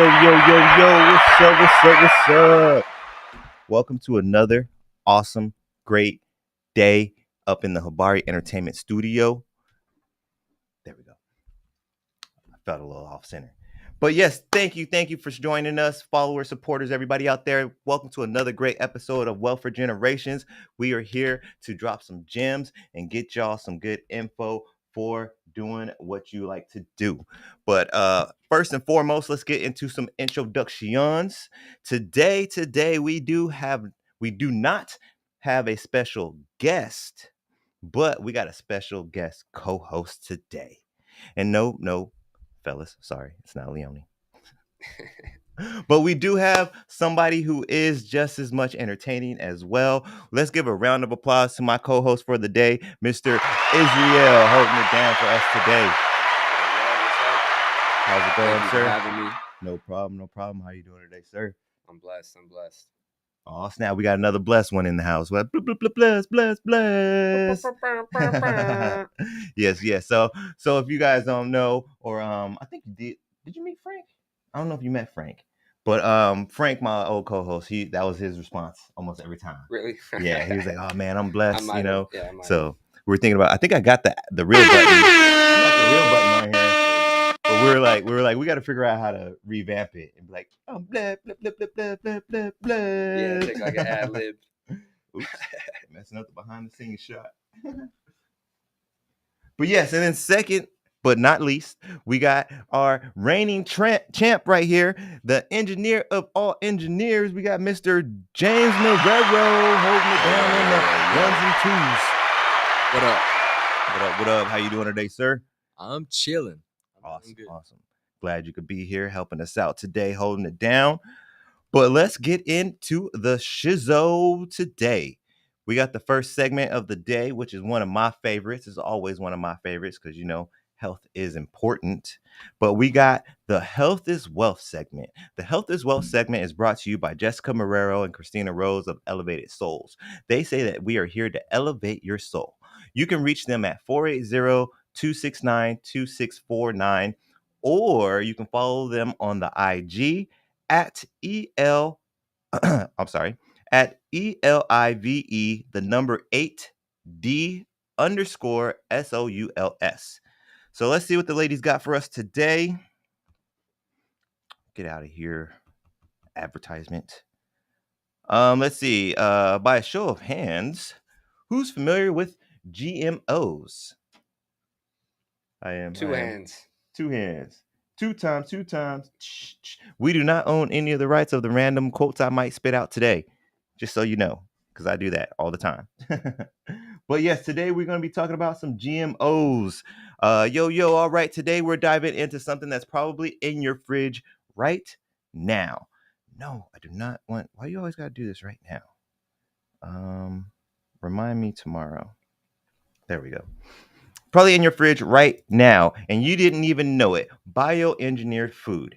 What's up? What's up? Welcome to another awesome, great day up in the Habari Entertainment studio. There we go. I felt a little off center. But yes, thank you for joining us, followers, supporters, everybody out there. Welcome to another great episode of Wealth for Generations. We are here to drop some gems and get y'all some good info for doing what you like to do. But first and foremost, let's get into some introductions. Today we do not have a special guest, but we got a special guest co-host today. And no, fellas, sorry, it's not Leonie. But we do have somebody who is just as much entertaining as well. Let's give a round of applause to my co-host for the day, Mr. Israel, holding it down for us today. How's it going, Thank you sir? for having me. No problem. How you doing today, sir? I'm blessed. Oh, snap. We got another blessed one in the house. Well, bless. Yes. So if you guys don't know, or I think you did you meet Frank? I don't know if you met Frank. But Frank, my old co-host, that was his response almost every time. Really? Yeah, he was like, "Oh man, I'm blessed," I might have. So we're thinking about. I think I got the real button. I got the real button on here. But we were like, we got to figure out how to revamp it and be like, oh, blah, blah, blah, blah, blah, blah, blah. Yeah, take like an ad lib. Oops, messing up the behind the scenes shot. But yes, and then second, but not least, we got our reigning champ right here, the engineer of all engineers. We got Mr. James Navarro holding it down on the ones and twos. What up? How you doing today, sir? I'm chilling. Awesome. Glad you could be here helping us out today, holding it down. But let's get into the shizzo today. We got the first segment of the day, which is one of my favorites. It's always one of my favorites because, health is important. But we got the Health is Wealth segment. The Health is Wealth segment is brought to you by Jessica Marrero and Christina Rose of Elevated Souls. They say that we are here to elevate your soul. You can reach them at 480-269-2649, or you can follow them on the IG at at ELIVE, the number 8D _ SOULS. So let's see what the ladies got for us today. Get out of here. Advertisement. Let's see. By a show of hands, who's familiar with GMOs? I am. Two hands. Two times. We do not own any of the rights of the random quotes I might spit out today, just so you know, because I do that all the time. But yes, today we're going to be talking about some GMOs. All right. Today we're diving into something that's probably in your fridge right now. No, I do not want. Why you always got to do this right now? Remind me tomorrow. There we go. Probably in your fridge right now, and you didn't even know it. Bioengineered food.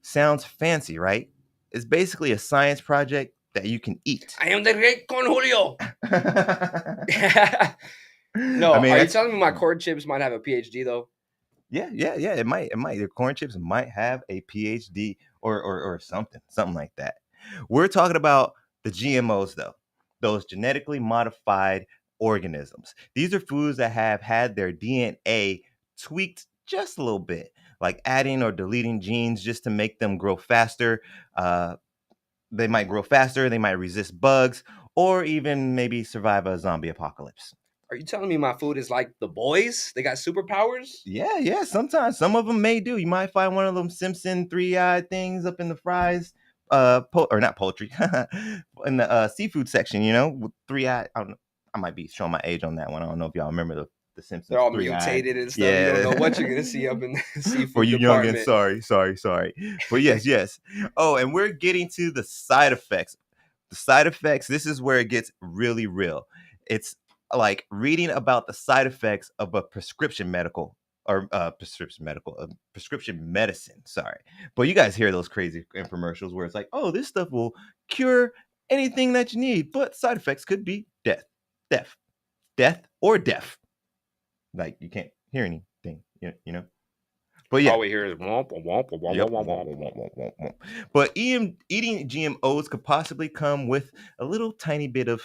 Sounds fancy, right? It's basically a science project that you can eat. I am the great Con Julio. No, are you telling me my corn chips might have a PhD though? Yeah. It might. Your corn chips might have a PhD or something like that. We're talking about the GMOs though, those genetically modified organisms. These are foods that have had their DNA tweaked just a little bit, like adding or deleting genes just to make them grow faster. They might grow faster, they might resist bugs, or even maybe survive a zombie apocalypse. Are you telling me my food is like the boys? They got superpowers? Yeah. Sometimes some of them may do. You might find one of them Simpson 3-eyed things up in the fries. Or not poultry, in the seafood section, with 3-eyed. I might be showing my age on that one. I don't know if y'all remember the Simpsons. They're all 3-eyed. Mutated and stuff. Yeah. You don't know what you're gonna see up in the seafood For you department. youngins, sorry. But yes. Oh, and we're getting to the side effects. The side effects. This is where it gets really real. It's like reading about the side effects of a prescription medicine. Sorry, but you guys hear those crazy infomercials where it's like, oh, this stuff will cure anything that you need, but side effects could be death, or death. Like you can't hear anything, But yeah, All we hear is womp womp womp womp yep. womp womp. But eating GMOs could possibly come with a little tiny bit of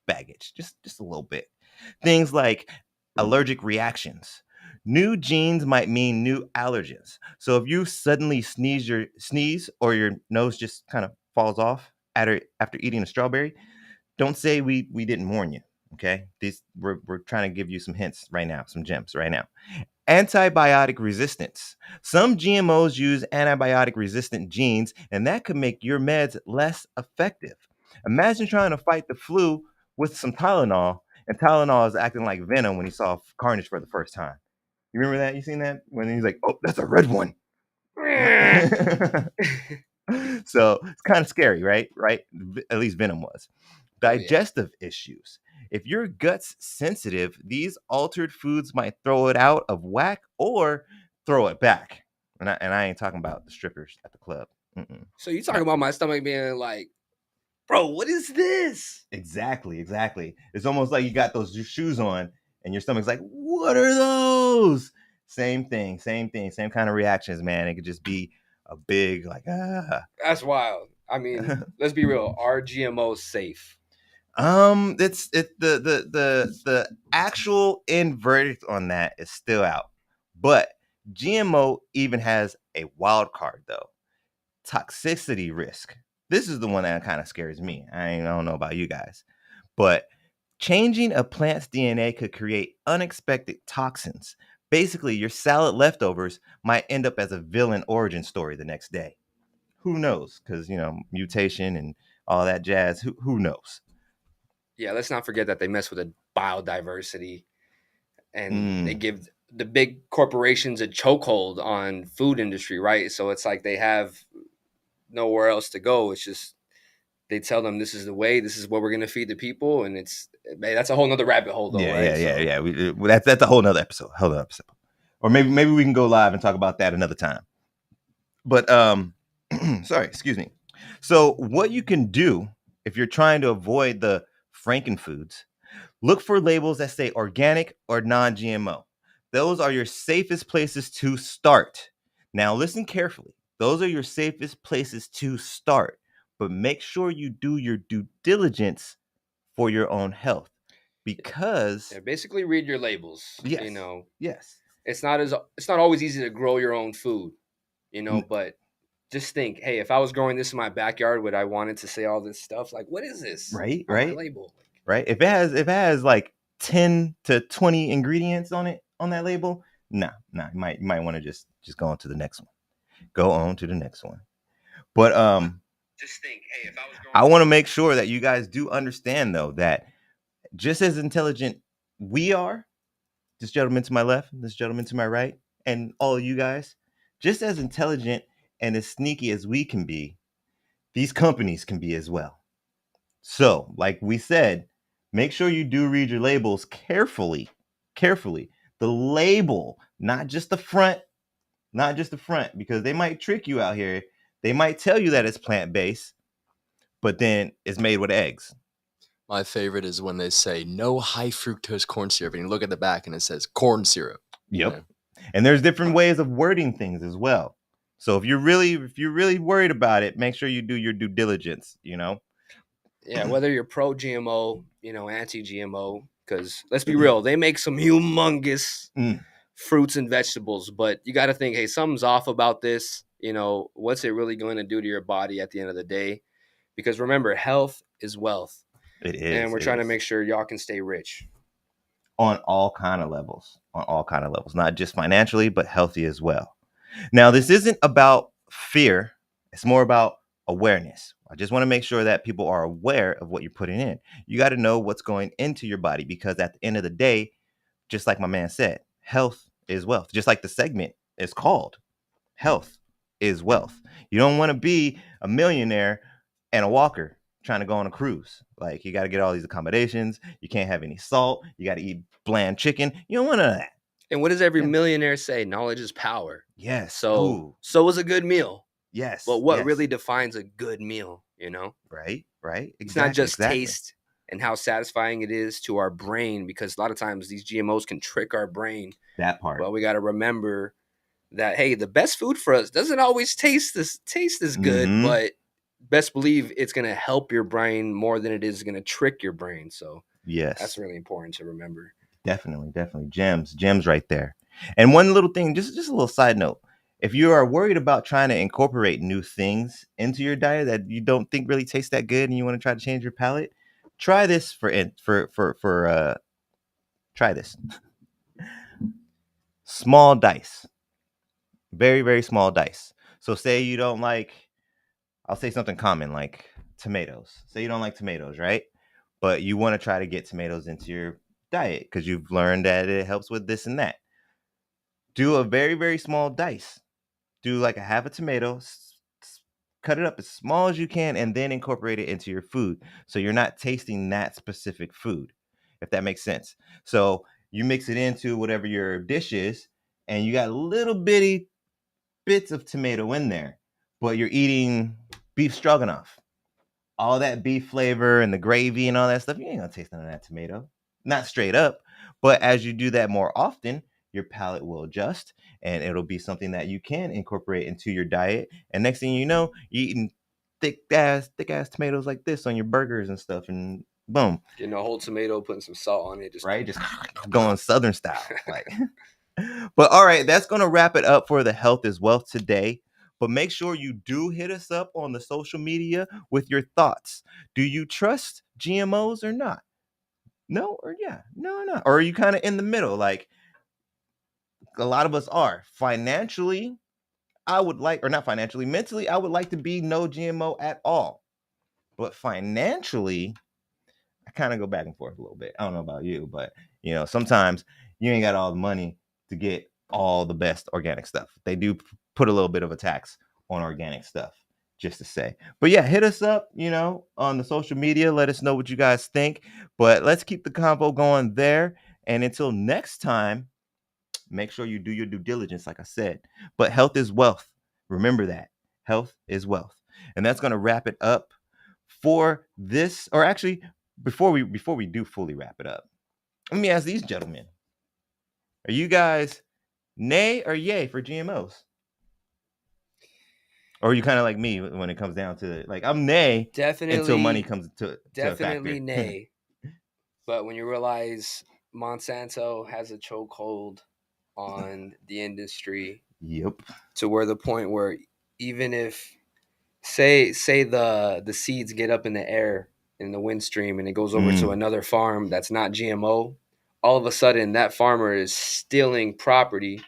baggage, just a little bit. Things like allergic reactions. New genes might mean new allergens. So if you suddenly sneeze or your nose just kind of falls off after eating a strawberry, don't say we didn't warn you. Okay, these we're trying to give you some hints right now, some gems right now. Antibiotic resistance. Some GMOs use antibiotic resistant genes, and that could make your meds less effective. Imagine trying to fight the flu with some Tylenol, and Tylenol is acting like venom when he saw Carnage for the first time. You remember that? You seen that? When he's like, oh, that's a red one. So it's kind of scary, right? Right? At least Venom was. Oh yeah. Digestive issues. If your gut's sensitive, these altered foods might throw it out of whack or throw it back. And I ain't talking about the strippers at the club. Mm-mm. So you talking Not about my stomach being like, bro, what is this? exactly, exactly. It's almost like you got those shoes on and your stomach's like, what are those? Same thing, same thing, same kind of reactions, man. It could just be a big like That's wild. I mean, let's be real. Are GMOs safe? It's the actual end verdict on that is still out, but GMO even has a wild card though: toxicity risk. This is the one that kind of scares me. I don't know about you guys, but changing a plant's DNA could create unexpected toxins. Basically, your salad leftovers might end up as a villain origin story the next day. Who knows? Because mutation and all that jazz. Who knows? Yeah, let's not forget that they mess with the biodiversity and they Mm, give the big corporations a chokehold on food industry, right? So it's like they have nowhere else to go. It's just they tell them this is the way, this is what we're gonna feed the people, and it's man, that's a whole nother rabbit hole though, yeah, yeah, right? yeah, So yeah. That's a whole nother episode. Whole nother episode. Or maybe we can go live and talk about that another time. But sorry, excuse me. So what you can do if you're trying to avoid the frankenfoods, look for labels that say organic or non-GMO. Those are your safest places to start. Now listen carefully. Those are your safest places to start. But make sure you do your due diligence for your own health yeah, because basically read your labels. You yes, know, yes. it's not always easy to grow your own food, N- but just think, hey, if I was growing this in my backyard, would I want it to say all this stuff? Like, what is this right, on my right, label? right. If it has like 10 to 20 ingredients on it on that label, nah, you might want to just go on to the next one. Go on to the next one. But Just think, hey, if I was I growing want this to make sure that you guys do understand though that just as intelligent we are, this gentleman to my left, this gentleman to my right, and all of you guys, just as intelligent and as sneaky as we can be, these companies can be as well. So, like we said, make sure you do read your labels carefully. Carefully. The label, not just the front, not just the front, because they might trick you out here. They might tell you that it's plant based, but then it's made with eggs. My favorite is when they say no high fructose corn syrup, and you look at the back and it says corn syrup. You Yep. know, And there's different ways of wording things as well. So if you're really worried about it, make sure you do your due diligence. yeah, whether you're pro GMO, anti GMO, because let's be real, they make some humongous Mm, fruits and vegetables, but you got to think, hey, something's off about this. What's it really going to do to your body at the end of the day? Because remember, health is wealth, it and is. we're It trying to is. make sure y'all can stay rich. On all kind of levels. On all kind of levels. Not just financially, but healthy as well. Now, this isn't about fear. It's more about awareness. I just want to make sure that people are aware of what you're putting in. You got to know what's going into your body because at the end of the day, just like my man said, health is wealth. Just like the segment is called, health is wealth. You don't want to be a millionaire and a walker trying to go on a cruise. Like you got to get all these accommodations. You can't have any salt. You got to eat bland chicken. You don't want none of that. And what does every Yeah. millionaire say? Knowledge is power. Yes. So, Ooh. so is a good meal. But Yes. what Yes. really defines a good meal? Right. Right. It's not Exactly. just Exactly. taste and how satisfying it is to our brain, because a lot of times these GMOs can trick our brain. That part. But we got to remember that, hey, the best food for us doesn't always taste as good, Mm-hmm. but best believe it's going to help your brain more than it is going to trick your brain. So that's Yes. really important to remember. Definitely. Gems right there. And one little thing, just a little side note. If you are worried about trying to incorporate new things into your diet that you don't think really taste that good and you want to try to change your palate, try this try this. Small dice. Very, very small dice. So say you don't like, I'll say something common like tomatoes. Say you don't like tomatoes, right? But you want to try to get tomatoes into your diet because you've learned that it helps with this and that. Do a very, very small dice. Do like a half a tomato, cut it up as small as you can, and then incorporate it into your food. So you're not tasting that specific food, if that makes sense. So you mix it into whatever your dish is, and you got little bitty bits of tomato in there, but you're eating beef stroganoff. All that beef flavor and the gravy and all that stuff, you ain't gonna taste none of that tomato. Not straight up. But as you do that more often, your palate will adjust and it'll be something that you can incorporate into your diet. And next thing you know, you're eating thick ass tomatoes like this on your burgers and stuff, and boom, Getting a whole tomato, putting some salt on it, just right? Just going southern style. Like but all right, that's gonna wrap it up for the Health is Wealth today. But make sure you do hit us up on the social media with your thoughts. Do you trust GMOs or not? No, or yeah, no, or not. Or are you kind of in the middle? Like a lot of us are. Financially, I would like, or not financially, mentally, I would like to be no GMO at all. But financially, I kind of go back and forth a little bit. I don't know about you, but sometimes you ain't got all the money to get all the best organic stuff. They do put a little bit of a tax on organic stuff, just to say. But yeah, hit us up, on the social media. Let us know what you guys think. But let's keep the convo going there. And until next time, make sure you do your due diligence, like I said. But health is wealth. Remember that. Health is wealth. And that's going to wrap it up for this, or actually before we do fully wrap it up, let me ask these gentlemen: are you guys nay or yay for GMOs, or are you kind of like me when it comes down to it? Like I'm nay until money definitely, comes to a definitely factor. nay. But when you realize Monsanto has a chokehold on the industry Yep. to where the point where even if say the seeds get up in the air in the wind stream and it goes over to Mm, another farm that's not GMO, all of a sudden that farmer is stealing property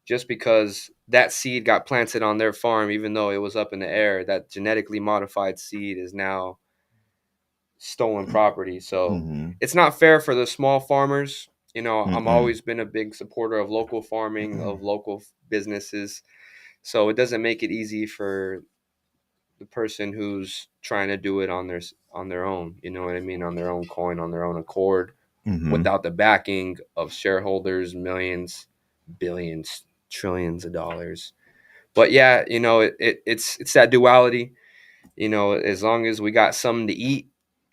just because that seed got planted on their farm, even though it was up in the air. That genetically modified seed is now stolen property. So mm-hmm, it's not fair for the small farmers. I'm mm-mm, always been a big supporter of local farming, of local businesses. So it doesn't make it easy for the person who's trying to do it on their own. You know what I mean? On their own coin, on their own accord, mm-hmm, without the backing of shareholders, millions, billions, trillions of dollars. But yeah, it's that duality. As long as we got something to eat,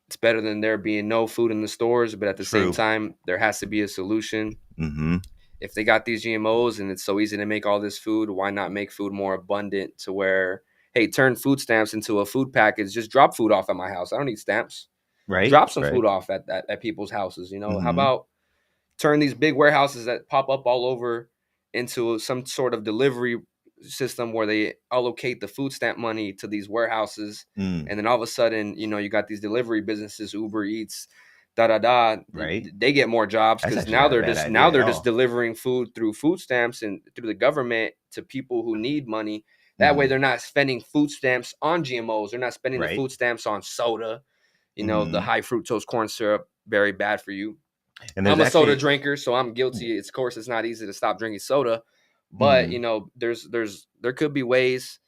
it's better than there being no food in the stores. But at the same true. time, there has to be a solution. Mm-hmm, If they got these GMOs and it's so easy to make all this food, why not make food more abundant to where, hey, turn food stamps into a food package? Just drop food off at my house. I don't need stamps. right, Drop some right. food off at people's houses. How Mm-hmm, about turn these big warehouses that pop up all over into some sort of delivery system where they allocate the food stamp money to these warehouses, mm, and then all of a sudden, you got these delivery businesses, Uber Eats, da da da. right. They get more jobs That's because actually now not a they're bad just idea now at they're just all. delivering food through food stamps and through the government to people who need money. That way, Mm-hmm, they're not spending food stamps on GMOs. They're not spending the right. food stamps on soda. The Mm-hmm. high fructose corn syrup, very bad for you. And there's I'm a soda actually, drinker, so I'm guilty. Of course, it's not easy to stop drinking soda, but mm, there could be ways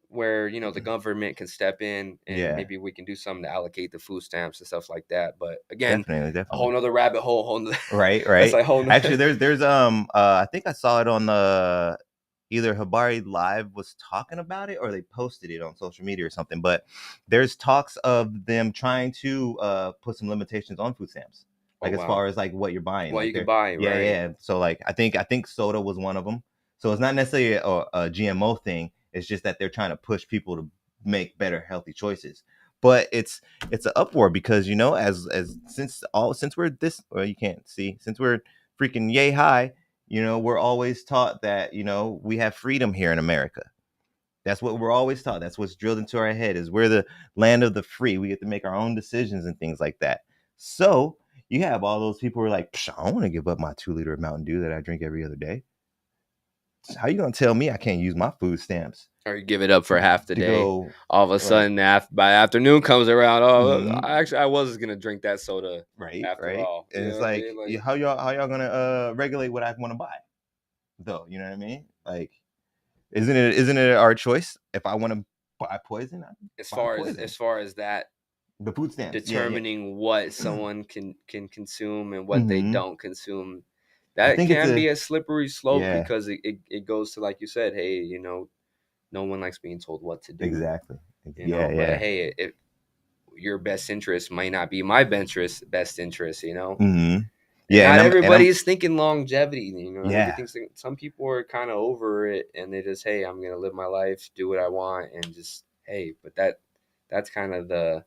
where the government can step in and yeah, maybe we can do something to allocate the food stamps and stuff like that. But again, a whole definitely. nother rabbit hole. Whole nother, Right, that's right. like whole. Actually, there's I think I saw it on the either Habari Live was talking about it or they posted it on social media or something. But there's talks of them trying to put some limitations on food stamps, Oh like as wow, far as like what you're buying. well Like you can they're buy yeah, right. yeah. So like I think soda was one of them. So it's not necessarily a GMO thing. It's just that they're trying to push people to make better, healthy choices. But it's an uproar because as since we're this, well, you can't see, since we're freaking yay high, we're always taught that we have freedom here in America. That's what we're always taught. That's what's drilled into our head, is we're the land of the free. We get to make our own decisions and things like that. So you have all those people who are like, I don't want to give up my 2 liter of Mountain Dew that I drink every other day. How you gonna tell me I can't use my food stamps Or you give it up for half the to day. go All of a sudden, by afternoon comes around. Oh, Mhm. I was gonna drink that soda right, after right? all. And You it's know what I like, mean? Like, how y'all gonna regulate what I want to buy, though? You know what I mean? Like, isn't it our choice? If I want to buy poison, I as buy far poison. as that The food stamps, determining what someone can consume and what they Mhm. don't consume, I that think it's can a be a slippery slope yeah, because it goes to, like you said, hey, no one likes being told what to do. exactly. Yeah, But hey, your best interest might not be my best interest, Mm-hmm. And Yeah, not and everybody I'm is thinking longevity, and yeah. everything's. Some people are kind of over it, and they just, hey, I'm gonna live my life, do what I want, and just, hey. But that's kind of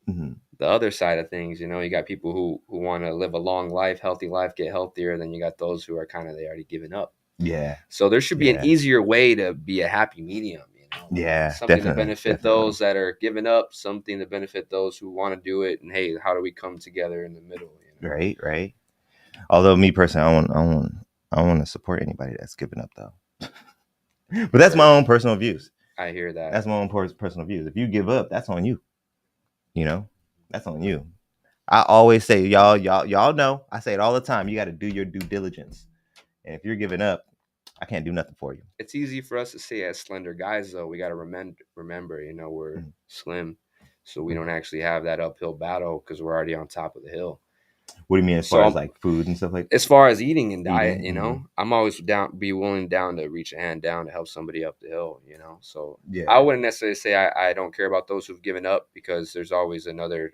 Mm-hmm. the other side of things. You got people who want to live a long life, healthy life, get healthier. Then you got those who are kind of, they already given up. Yeah, So there should be an yeah, easier way to be a happy medium. yeah. Something to Definitely, benefit definitely. those that are giving up, something to benefit those who want to do it, and hey, how do we come together in the middle? Right, right. Although me personally, I want to support anybody that's giving up though. But that's my Word. own personal views. I hear that. That's my own personal views. If you give up, that's on you. That's on you. I always say, y'all know. I say it all the time. You got to do your due diligence. And if you're giving up, I can't do nothing for you. It's easy for us to say as slender guys, though. We got to remember, we're Mhm. slim, so we don't actually have that uphill battle because we're already on top of the hill. What do you mean as far as like food and stuff like as far as eating and diet, eating? I'm always down to reach a hand down to help somebody up the hill, So Yeah. I wouldn't necessarily say I don't care about those who've given up, because there's always another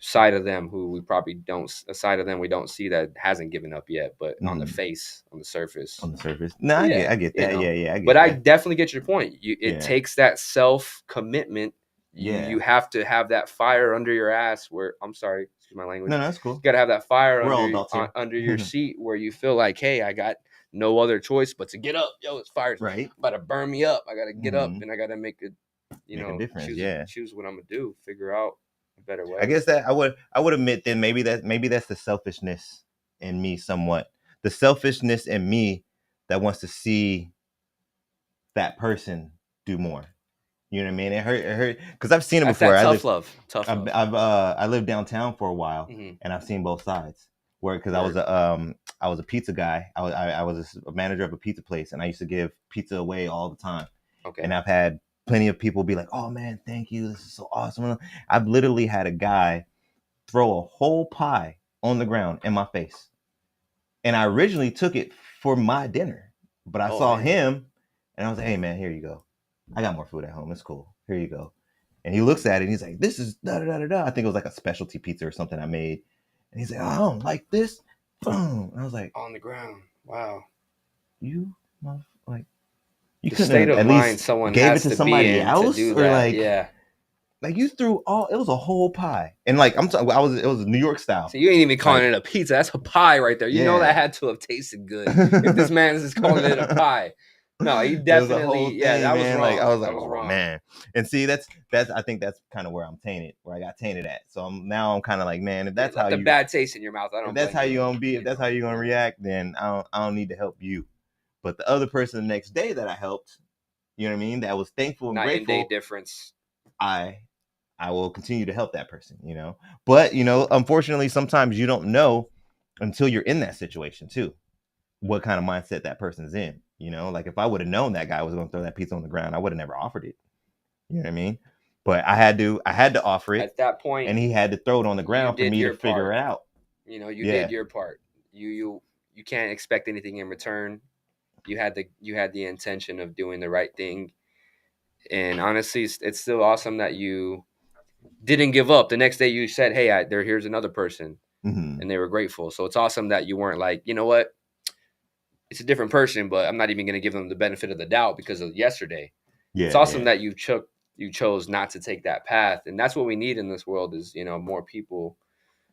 side of them who we probably don't a side of them we don't see that hasn't given up yet, but on the face, on the surface. On the surface. No, Yeah, I get that. Yeah, I get but I that. definitely get your point. It Yeah. takes that self commitment. You have to have that fire under your ass. Where, I'm sorry, excuse my language. No, that's cool. You got to have that fire We're all adults here. under your seat, where you feel like, hey, I got no other choice but to get up. Yo, it's fire. Right. About to burn me up. I got to get up, and I got to make a difference. choose what I'm gonna do. Figure out a better way. I guess that I would admit then maybe that's the selfishness in me somewhat. The selfishness in me that wants to see that person do more. You know what I mean? It hurt because I've seen it That's before. that tough love. I lived downtown for a while, Mhm. and I've seen both sides. Where because Word. I was a pizza guy. I was a manager of a pizza place, and I used to give pizza away all the time. Okay. And I've had plenty of people be like, "Oh man, thank you. This is so awesome." I've literally had a guy throw a whole pie on the ground in my face, and I originally took it for my dinner, but I saw him, and I was like, "Hey man, here you go. I got more food at home. It's cool. Here you go." And he looks at it and he's like, "This is da da da da da." I think it was like a specialty pizza or something I made. And he's like, "I don't like this." Boom. And I was like, on the ground. Wow. You like you The couldn't state have of at mind least someone gave it has to to be somebody in to else do or that. Yeah. like you threw all it was a whole pie. And like I'm talking it was New York style. So you ain't even calling it a pizza. That's a pie right there. You know that had to have tasted good if this man is calling it a pie. No, he definitely. It was a whole thing, that was man. wrong. Like I was like, that was oh wrong. man. And see, that's I think that's kind of where I'm tainted, where I got tainted at. So I'm kind of like, man, if that's how the you bad taste in your mouth. I don't. if that's how you gonna be, if that's how you're gonna react, then I don't need to help you. But the other person the next day that I helped, you know what I mean, that was thankful and night grateful. and day difference. I will continue to help that person, But unfortunately, sometimes you don't know until you're in that situation too, what kind of mindset that person's in. Like if I would have known that guy was going to throw that pizza on the ground, I would have never offered it. You know what I mean? But I had to offer it at that point, and he had to throw it on the ground for me to figure it out. You did your part. You can't expect anything in return. You had the intention of doing the right thing, and honestly, it's still awesome that you didn't give up. The next day, you said, "Hey, here's another person," and they were grateful. So it's awesome that you weren't like, you know what, it's a different person, but I'm not even going to give them the benefit of the doubt because of yesterday. Yeah, it's awesome that you chose not to take that path, and that's what we need in this world is, more people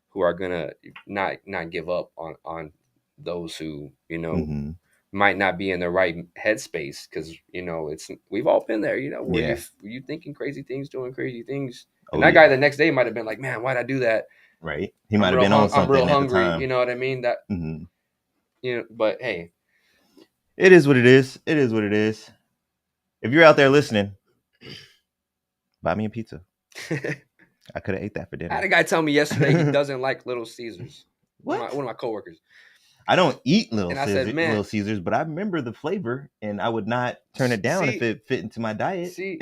who are gonna not give up on those who Mm-hmm. might not be in the right headspace, because it's we've all been there, where Yeah. you thinking crazy things, doing crazy things, and Oh, that guy yeah. the next day might have been like, man, why'd I do that? Right. He might have been on I'm real something at the hungry, time. you know what I mean? That Mm-hmm. but hey, It is what it is. It is what it is. If you're out there listening, buy me a pizza. I could have ate that for I had dinner. a guy tell me yesterday he doesn't like Little Caesars. What? One of my coworkers. I don't eat Little And I said, man, Little Caesars, but I remember the flavor, and I would not turn it down if it fit into my diet. See,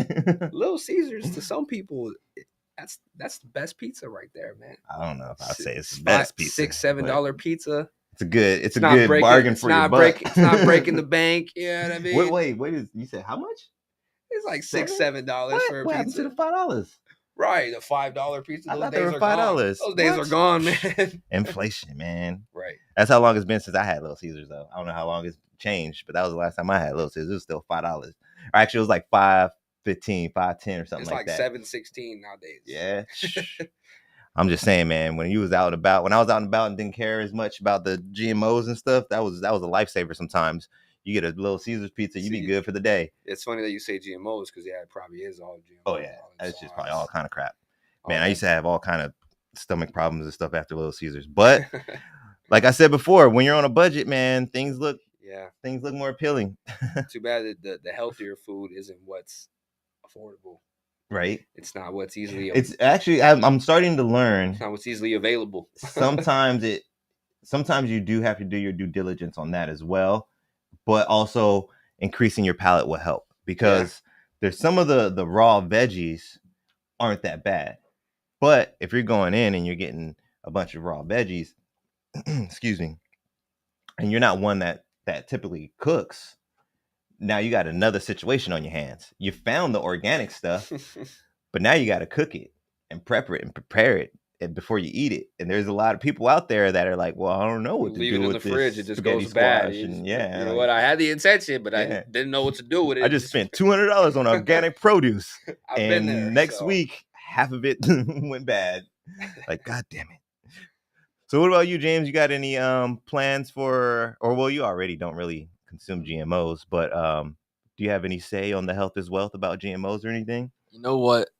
Little Caesars to some people, that's the best pizza right there, man. I don't know if I'd say it's the best pizza. $6-7 pizza. It's a good bargain for your butt. It's not breaking the bank. You know what I mean? Wait, you said how much? It's like $6-7 for a what happened pizza. to the $5? Right, the $5 pizza. I Those thought days they were are $5. gone. Those days are gone, man. Inflation, man. Right. That's how long it's been since I had Little Caesars, though. I don't know how long it's changed, but that was the last time I had Little Caesars. It was still $5. Or actually, it was like $5.15, $5.10, or something it's like that. It's like $7.16 nowadays. Yeah. I'm just saying, man, when I was out and about and didn't care as much about the GMOs and stuff, that was a lifesaver sometimes. You get a Little Caesars pizza, you'd be good for the day. It's funny that you say GMOs because, yeah, it probably is all GMOs. Oh, yeah. It's just probably all kind of crap. Man, I used to have all kind of stomach problems and stuff after Little Caesars. But like I said before, when you're on a budget, man, things look more appealing. Too bad that the healthier food isn't what's affordable. Right. It's not what's easily. It's actually I'm starting to learn. It's not what's easily available. Sometimes you do have to do your due diligence on that as well, but also increasing your palate will help, because there's some of the raw veggies aren't that bad. But if you're going in and you're getting a bunch of raw veggies, excuse me, and you're not one that typically cooks, now you got another situation on your hands. You found the organic stuff, but now you got to cook it and prepare it before you eat it. And there's a lot of people out there that are like, well, I don't know what to do with this. Leave it in the fridge, it just goes bad. And you know what? I had the intention, but I didn't know what to do with it. I just spent $200 on organic produce, and next week half of it went bad. Like, God damn it. So what about you, James? You got any plans for, or well, you already don't really consume GMOs, but do you have any say on the health is wealth about GMOs or anything? You know what?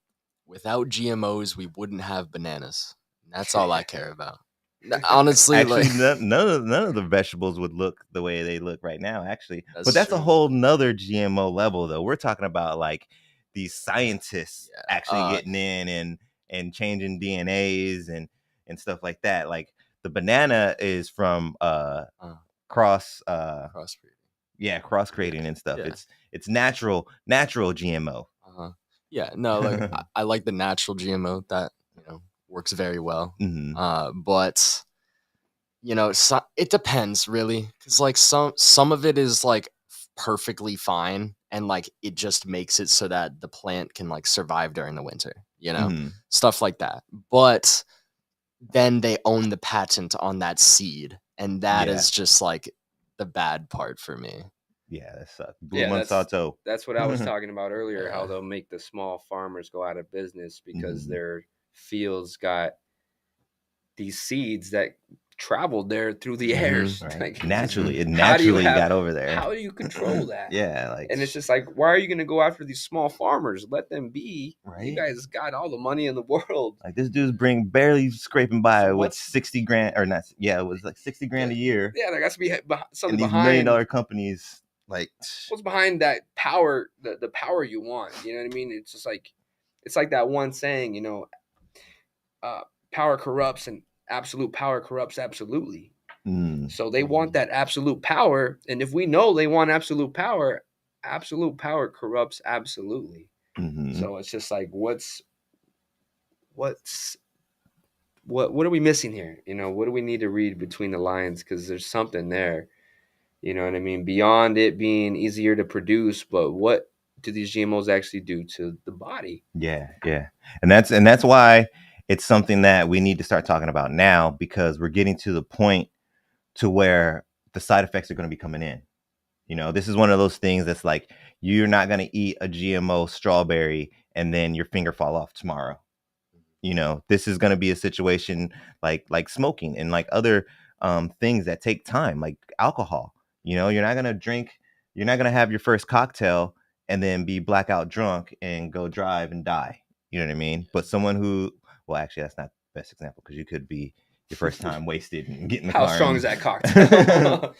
Without GMOs, we wouldn't have bananas. That's all I care about. Honestly, actually, none of the vegetables would look the way they look right now, actually. That's true. A whole nother GMO level, though. We're talking about like these scientists actually getting in and changing DNAs and stuff like that. Like the banana is from crossbreeding. Yeah, crossbreeding and stuff. Yeah. It's natural GMO. Yeah, no, like I like the natural GMO that works very well. Mm-hmm. But it depends really, because like some of it is like perfectly fine, and like it just makes it so that the plant can like survive during the winter. Stuff like that. But then they own the patent on that seed, and that is just like the bad part for me. Yeah, that sucks. Blue Monsanto. That's what I was talking about earlier, how they'll make the small farmers go out of business because their fields got these seeds that traveled there through the airs. Right. Like, it naturally got over there. How do you control that? Yeah, and it's just like, why are you going to go after these small farmers? Let them be. Right. You guys got all the money in the world. Like this dude's barely scraping by with 60 grand or not. Yeah, it was like 60 grand a year. Yeah, there got to be something these behind $1 million companies. Like, what's behind that power? The power you want. You know what I mean? It's just like, it's like that one saying, power corrupts and absolute power corrupts absolutely. So they want that absolute power, and if we know they want absolute power corrupts absolutely. So it's just like, what are we missing here? What do we need to read between the lines? Because there's something there. You know what I mean? Beyond it being easier to produce, but what do these GMOs actually do to the body? Yeah. And that's why it's something that we need to start talking about now, because we're getting to the point to where the side effects are going to be coming in. You know, this is one of those things that's like, you're not going to eat a GMO strawberry and then your finger fall off tomorrow. You know, this is going to be a situation like smoking and like other things that take time, like alcohol. You know, you're not going to have your first cocktail and then be blackout drunk and go drive and die. You know what I mean? But someone who, well, actually, that's not the best example, because you could be your first time wasted and get in the How car. strong is that cocktail?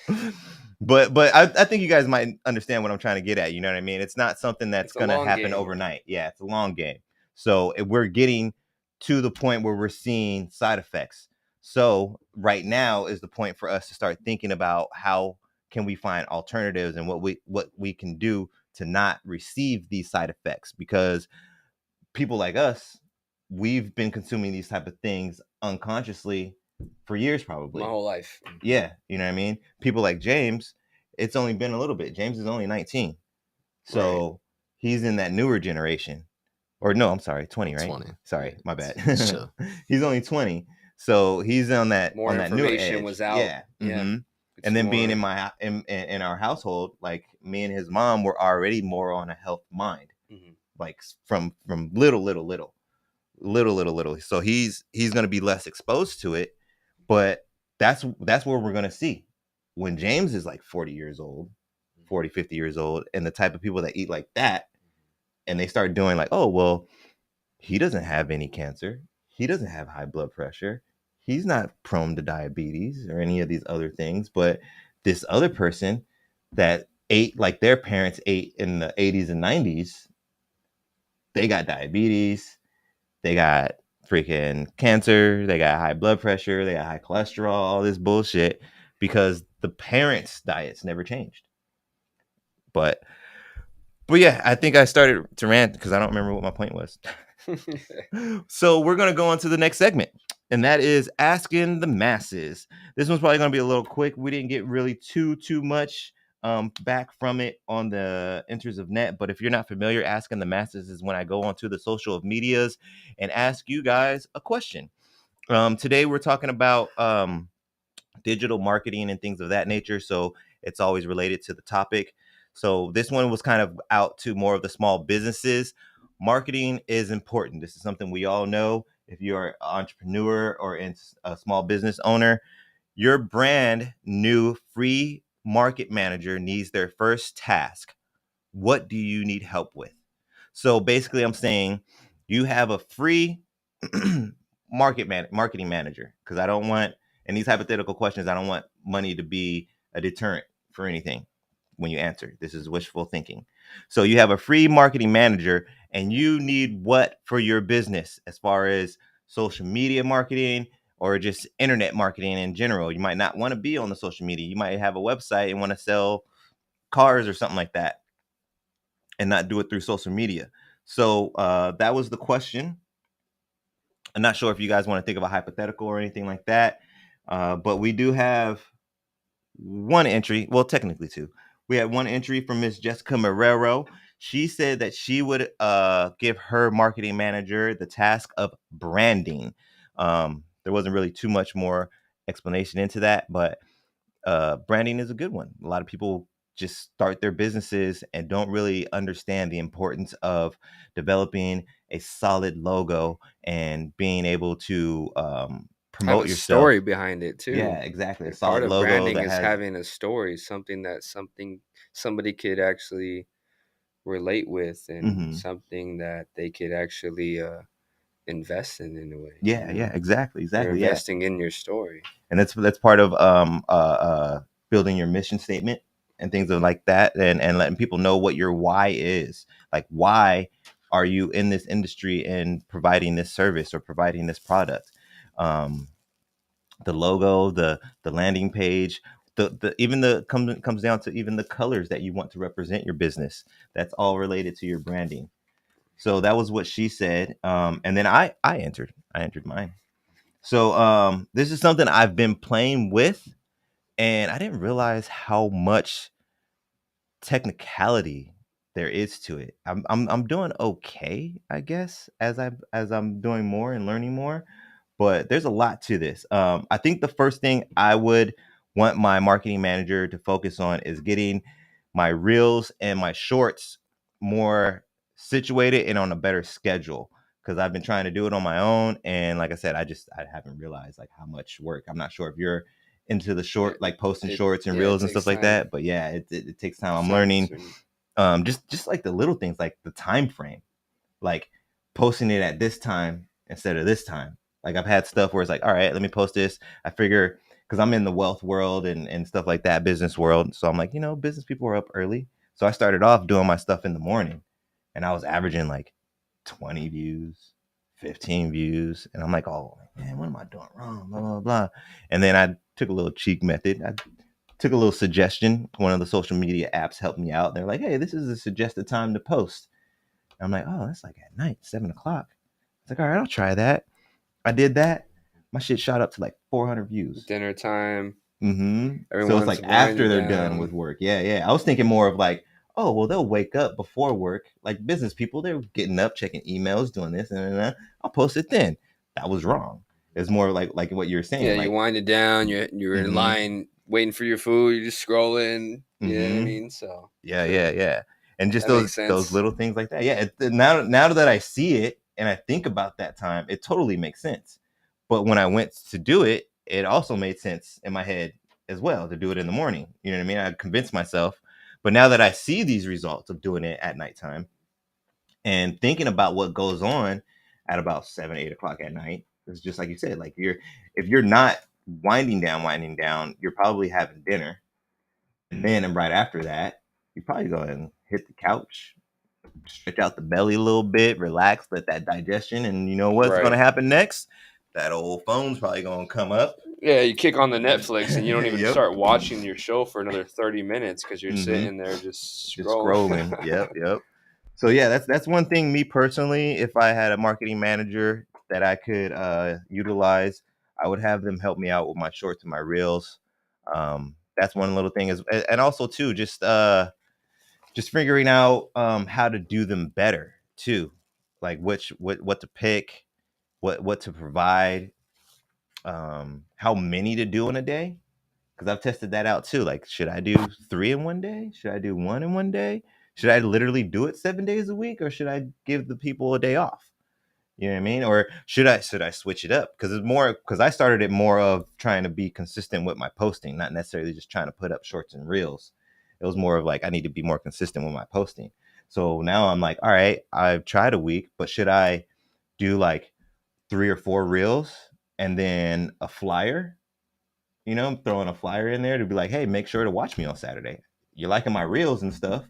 But I think you guys might understand what I'm trying to get at. You know what I mean? It's not something that's It's a going to long happen game. overnight. Yeah, it's a long game. So we're getting to the point where we're seeing side effects. So right now is the point for us to start thinking about how can we find alternatives and what we can do to not receive these side effects, because people like us, we've been consuming these type of things unconsciously for years, My probably. whole life. Yeah, you know what I mean? People like James, it's only been a little bit. James is only 19. So he's in that newer generation. Or no, I'm sorry, 20, right? 20. Sorry, Yeah, my bad. it's chill. He's only 20. So he's on that More newer information edge. was out. Yeah. Yeah. Mm-hmm. It's And then being more- in our household, like me and his mom were already more on a health mind. Mhm. Like from little. So he's gonna be less exposed to it. But that's where we're gonna see when James is like 40 years old, 40, 50 years old, and the type of people that eat like that, and they start doing like, oh, well, he doesn't have any cancer. He doesn't have high blood pressure. He's not prone to diabetes or any of these other things. But this other person that ate like their parents ate in the 80s and 90s, they got diabetes. They got freaking cancer. They got high blood pressure. They got high cholesterol, all this bullshit, because the parents' diets never changed. But yeah, I think I started to rant because I don't remember what my point was. So we're going to go on to the next segment, and that is asking the masses. This one's probably going to be a little quick. We didn't get really too much back from it on the enters of net, but if you're not familiar, asking the masses is when I go onto the social medias and ask you guys a question. Today we're talking about digital marketing and things of that nature, so it's always related to the topic. So this one was kind of out to more of the small businesses. Marketing is important. This is something we all know. If you're an entrepreneur or a small business owner, your brand new free market manager needs their first task. What do you need help with? So basically, I'm saying you have a free marketing manager, because I don't want, in these hypothetical questions, I don't want money to be a deterrent for anything when you answer. This is wishful thinking. So you have a free marketing manager, and you need what for your business as far as social media marketing or just internet marketing in general. You might not want to be on the social media. You might have a website and want to sell cars or something like that, and not do it through social media. So that was the question. I'm not sure if you guys want to think of a hypothetical or anything like that, but we do have one entry. Well, technically two. We had one entry from Miss Jessica Marrero. She said that she would give her marketing manager the task of branding. There wasn't really too much more explanation into that, but branding is a good one. A lot of people just start their businesses and don't really understand the importance of developing a solid logo and being able to Have promote a yourself. story behind it too. Yeah, exactly. A And part solid of logo branding that is has. having a story, something somebody could actually relate with, and Mhm. something that they could actually invest in a way. Yeah, you know? yeah, exactly, You're yeah. investing in your story. And that's part of building your mission statement and things of like that, and letting people know what your why is. Like, why are you in this industry and providing this service or providing this product? The logo, the landing page, the even the comes down to even the colors that you want to represent your business. That's all related to your branding. So that was what she said. And then I entered mine. So this is something I've been playing with, and I didn't realize how much technicality there is to it. I'm doing okay, I guess, as I'm doing more and learning more, but there's a lot to this. I think the first thing I would want my marketing manager to focus on is getting my reels and my shorts more situated and on a better schedule, because I've been trying to do it on my own, and like I said, I haven't realized like how much work. I'm not sure if you're into the short, like posting shorts and reels and stuff like that, but yeah, it takes time. I'm learning just like the little things, like the time frame, like posting it at this time instead of this time. Like I've had stuff where it's like, all right, let me post this. I figure, because I'm in the wealth world and stuff like that, business world. So I'm like, business people are up early. So I started off doing my stuff in the morning, and I was averaging like 20 views, 15 views. And I'm like, oh man, what am I doing wrong? Blah, blah, blah. And then I took a little cheek method. I took a little suggestion. One of the social media apps helped me out. They're like, hey, this is a suggested time to post. I'm like, oh, that's like at night, 7 o'clock. It's like, all right, I'll try that. I did that. My shit shot up to like 400 views. Dinner time. So it's like after they're done with work. Yeah. I was thinking more of like, oh, well, they'll wake up before work. Like business people, they're getting up, checking emails, doing this, and I'll post it then. That was wrong. It's more like what you were saying. Yeah, like, you wind it down. You're in line waiting for your food. You're just scrolling. You know what I mean? So yeah. And just those little things like that. Yeah. Now that I see it and I think about that time, it totally makes sense. But when I went to do it, it also made sense in my head as well to do it in the morning. You know what I mean? I convinced myself. But now that I see these results of doing it at nighttime and thinking about what goes on at about 7, 8 o'clock at night, it's just like you said, like if you're not winding down, you're probably having dinner. And then right after that, you probably go and hit the couch, stretch out the belly a little bit, relax, let that digestion, and you know what's going to happen next? That old phone's probably going to come up. Yeah, you kick on the Netflix and you don't even start watching your show for another 30 minutes because you're sitting there just scrolling. Yep. So yeah, that's one thing, me personally, if I had a marketing manager that I could utilize, I would have them help me out with my shorts and my reels. That's one little thing, and also too, just figuring out how to do them better too, like what to pick, what to provide, how many to do in a day, because I've tested that out too. Like, should I do 3 in one day? Should I do 1 in one day? Should I literally do it 7 days a week, or should I give the people a day off? You know what I mean? Or should I switch it up? Because I started it more of trying to be consistent with my posting, not necessarily just trying to put up shorts and reels. It was more of like, I need to be more consistent with my posting. So now I'm like, all right, I've tried a week, but should I do like 3 or 4 reels and then a flyer? I'm throwing a flyer in there to be like, hey, make sure to watch me on Saturday. You're liking my reels and stuff,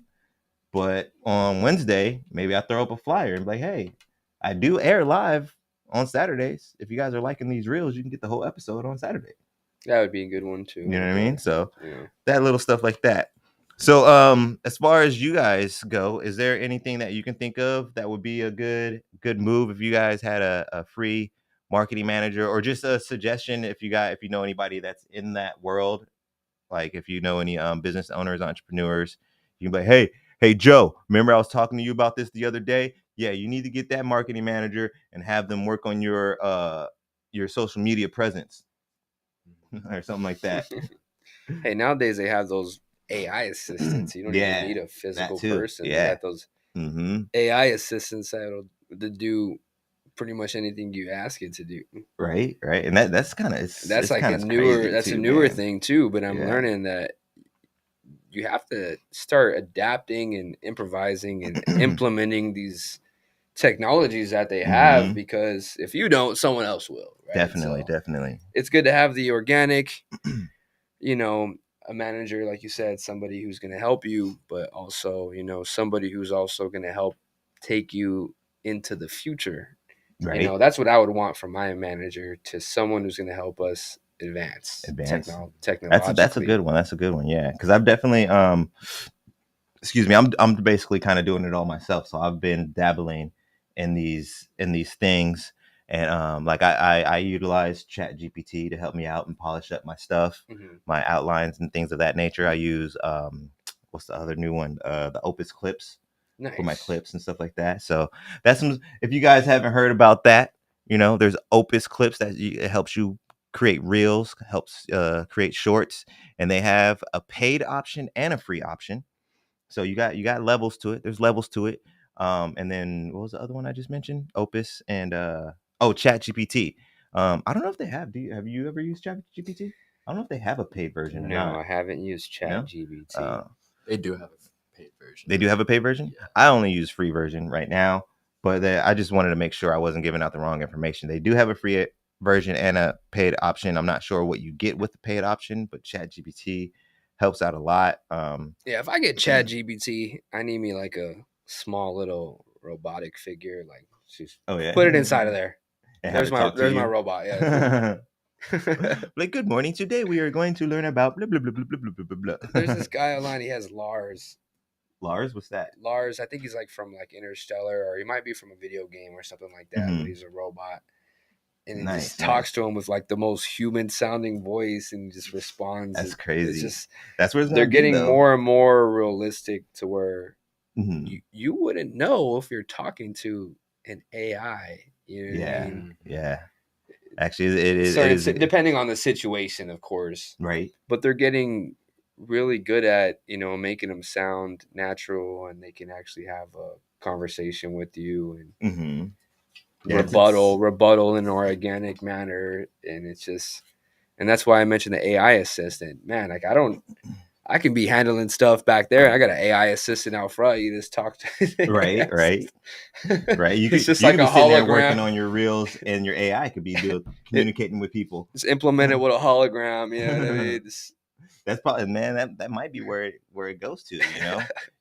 but on Wednesday, maybe I throw up a flyer and be like, hey, I do air live on Saturdays. If you guys are liking these reels, you can get the whole episode on Saturday. That would be a good one too. You know what I mean? So that little stuff like that. So as far as you guys go, is there anything that you can think of that would be a good move if you guys had a free marketing manager, or just a suggestion if you know anybody that's in that world, like if you know any business owners, entrepreneurs, you can be like, hey Joe, remember I was talking to you about this the other day? Yeah, you need to get that marketing manager and have them work on your social media presence or something like that. Hey, nowadays they have those AI assistants. You don't even need a physical person. Yeah. They got those AI assistants that'll do pretty much anything you ask it to do. Right. And that's kind of that's like a newer thing too. But I'm learning that you have to start adapting and improvising and implementing these technologies that they have, because if you don't, someone else will. Right? Definitely. It's good to have the organic, a manager, like you said, somebody who's going to help you, but also, somebody who's also going to help take you into the future. Right. That's what I would want from my manager, to someone who's going to help us advance. Technologically. That's a good one. Yeah. Cause I've definitely, I'm basically kind of doing it all myself. So I've been dabbling in these things. And like I utilize ChatGPT to help me out and polish up my stuff, my outlines and things of that nature. I use what's the other new one? The Opus Clips for my clips and stuff like that. So that's if you guys haven't heard about that, there's Opus Clips that it helps you create reels, helps create shorts, and they have a paid option and a free option. So you got levels to it. There's levels to it. And then what was the other one I just mentioned? Opus and Chat GPT. I don't know if they have. Have you ever used Chat GPT? I don't know if they have a paid version or No, not. I haven't used Chat No? GBT. They do have a paid version. They do have a paid version. Yeah. I only use free version right now, but I just wanted to make sure I wasn't giving out the wrong information. They do have a free version and a paid option. I'm not sure what you get with the paid option, but Chat GPT helps out a lot. Yeah, if I get Chat GBT, I need me like a small little robotic figure. Like, just Oh yeah, put it inside of there. and have it talk to There's you. my robot. Yeah. Like, good morning. Today we are going to learn about blah blah blah blah blah blah blah blah. There's this guy online. He has Lars. Lars, what's that? Lars, I think he's like from like Interstellar, or he might be from a video game or something like that. Mhm. But he's a robot, and he Nice, just talks to him with like the most human sounding voice, and just responds. That's It's crazy. just That's where it's they're gonna be, getting though. more and more realistic to where Mhm. you wouldn't know if you're talking to an AI. You know what Yeah. I mean? Yeah. Actually, it is. So It it's is depending on the situation, of course, right. but they're getting really good at making them sound natural, and they can actually have a conversation with you and Mm-hmm. rebuttal in an organic manner, and it's just, and that's why I mentioned the AI assistant. Man, like I can be handling stuff back there. I got an AI assistant out front. You just talk to Right. Right. Right. You It's could just you like could be a sitting there working hologram. on your reels, and your AI could be communicating with people. Just implement it with a hologram. You know what I mean? That's probably, man. That might be where it goes to.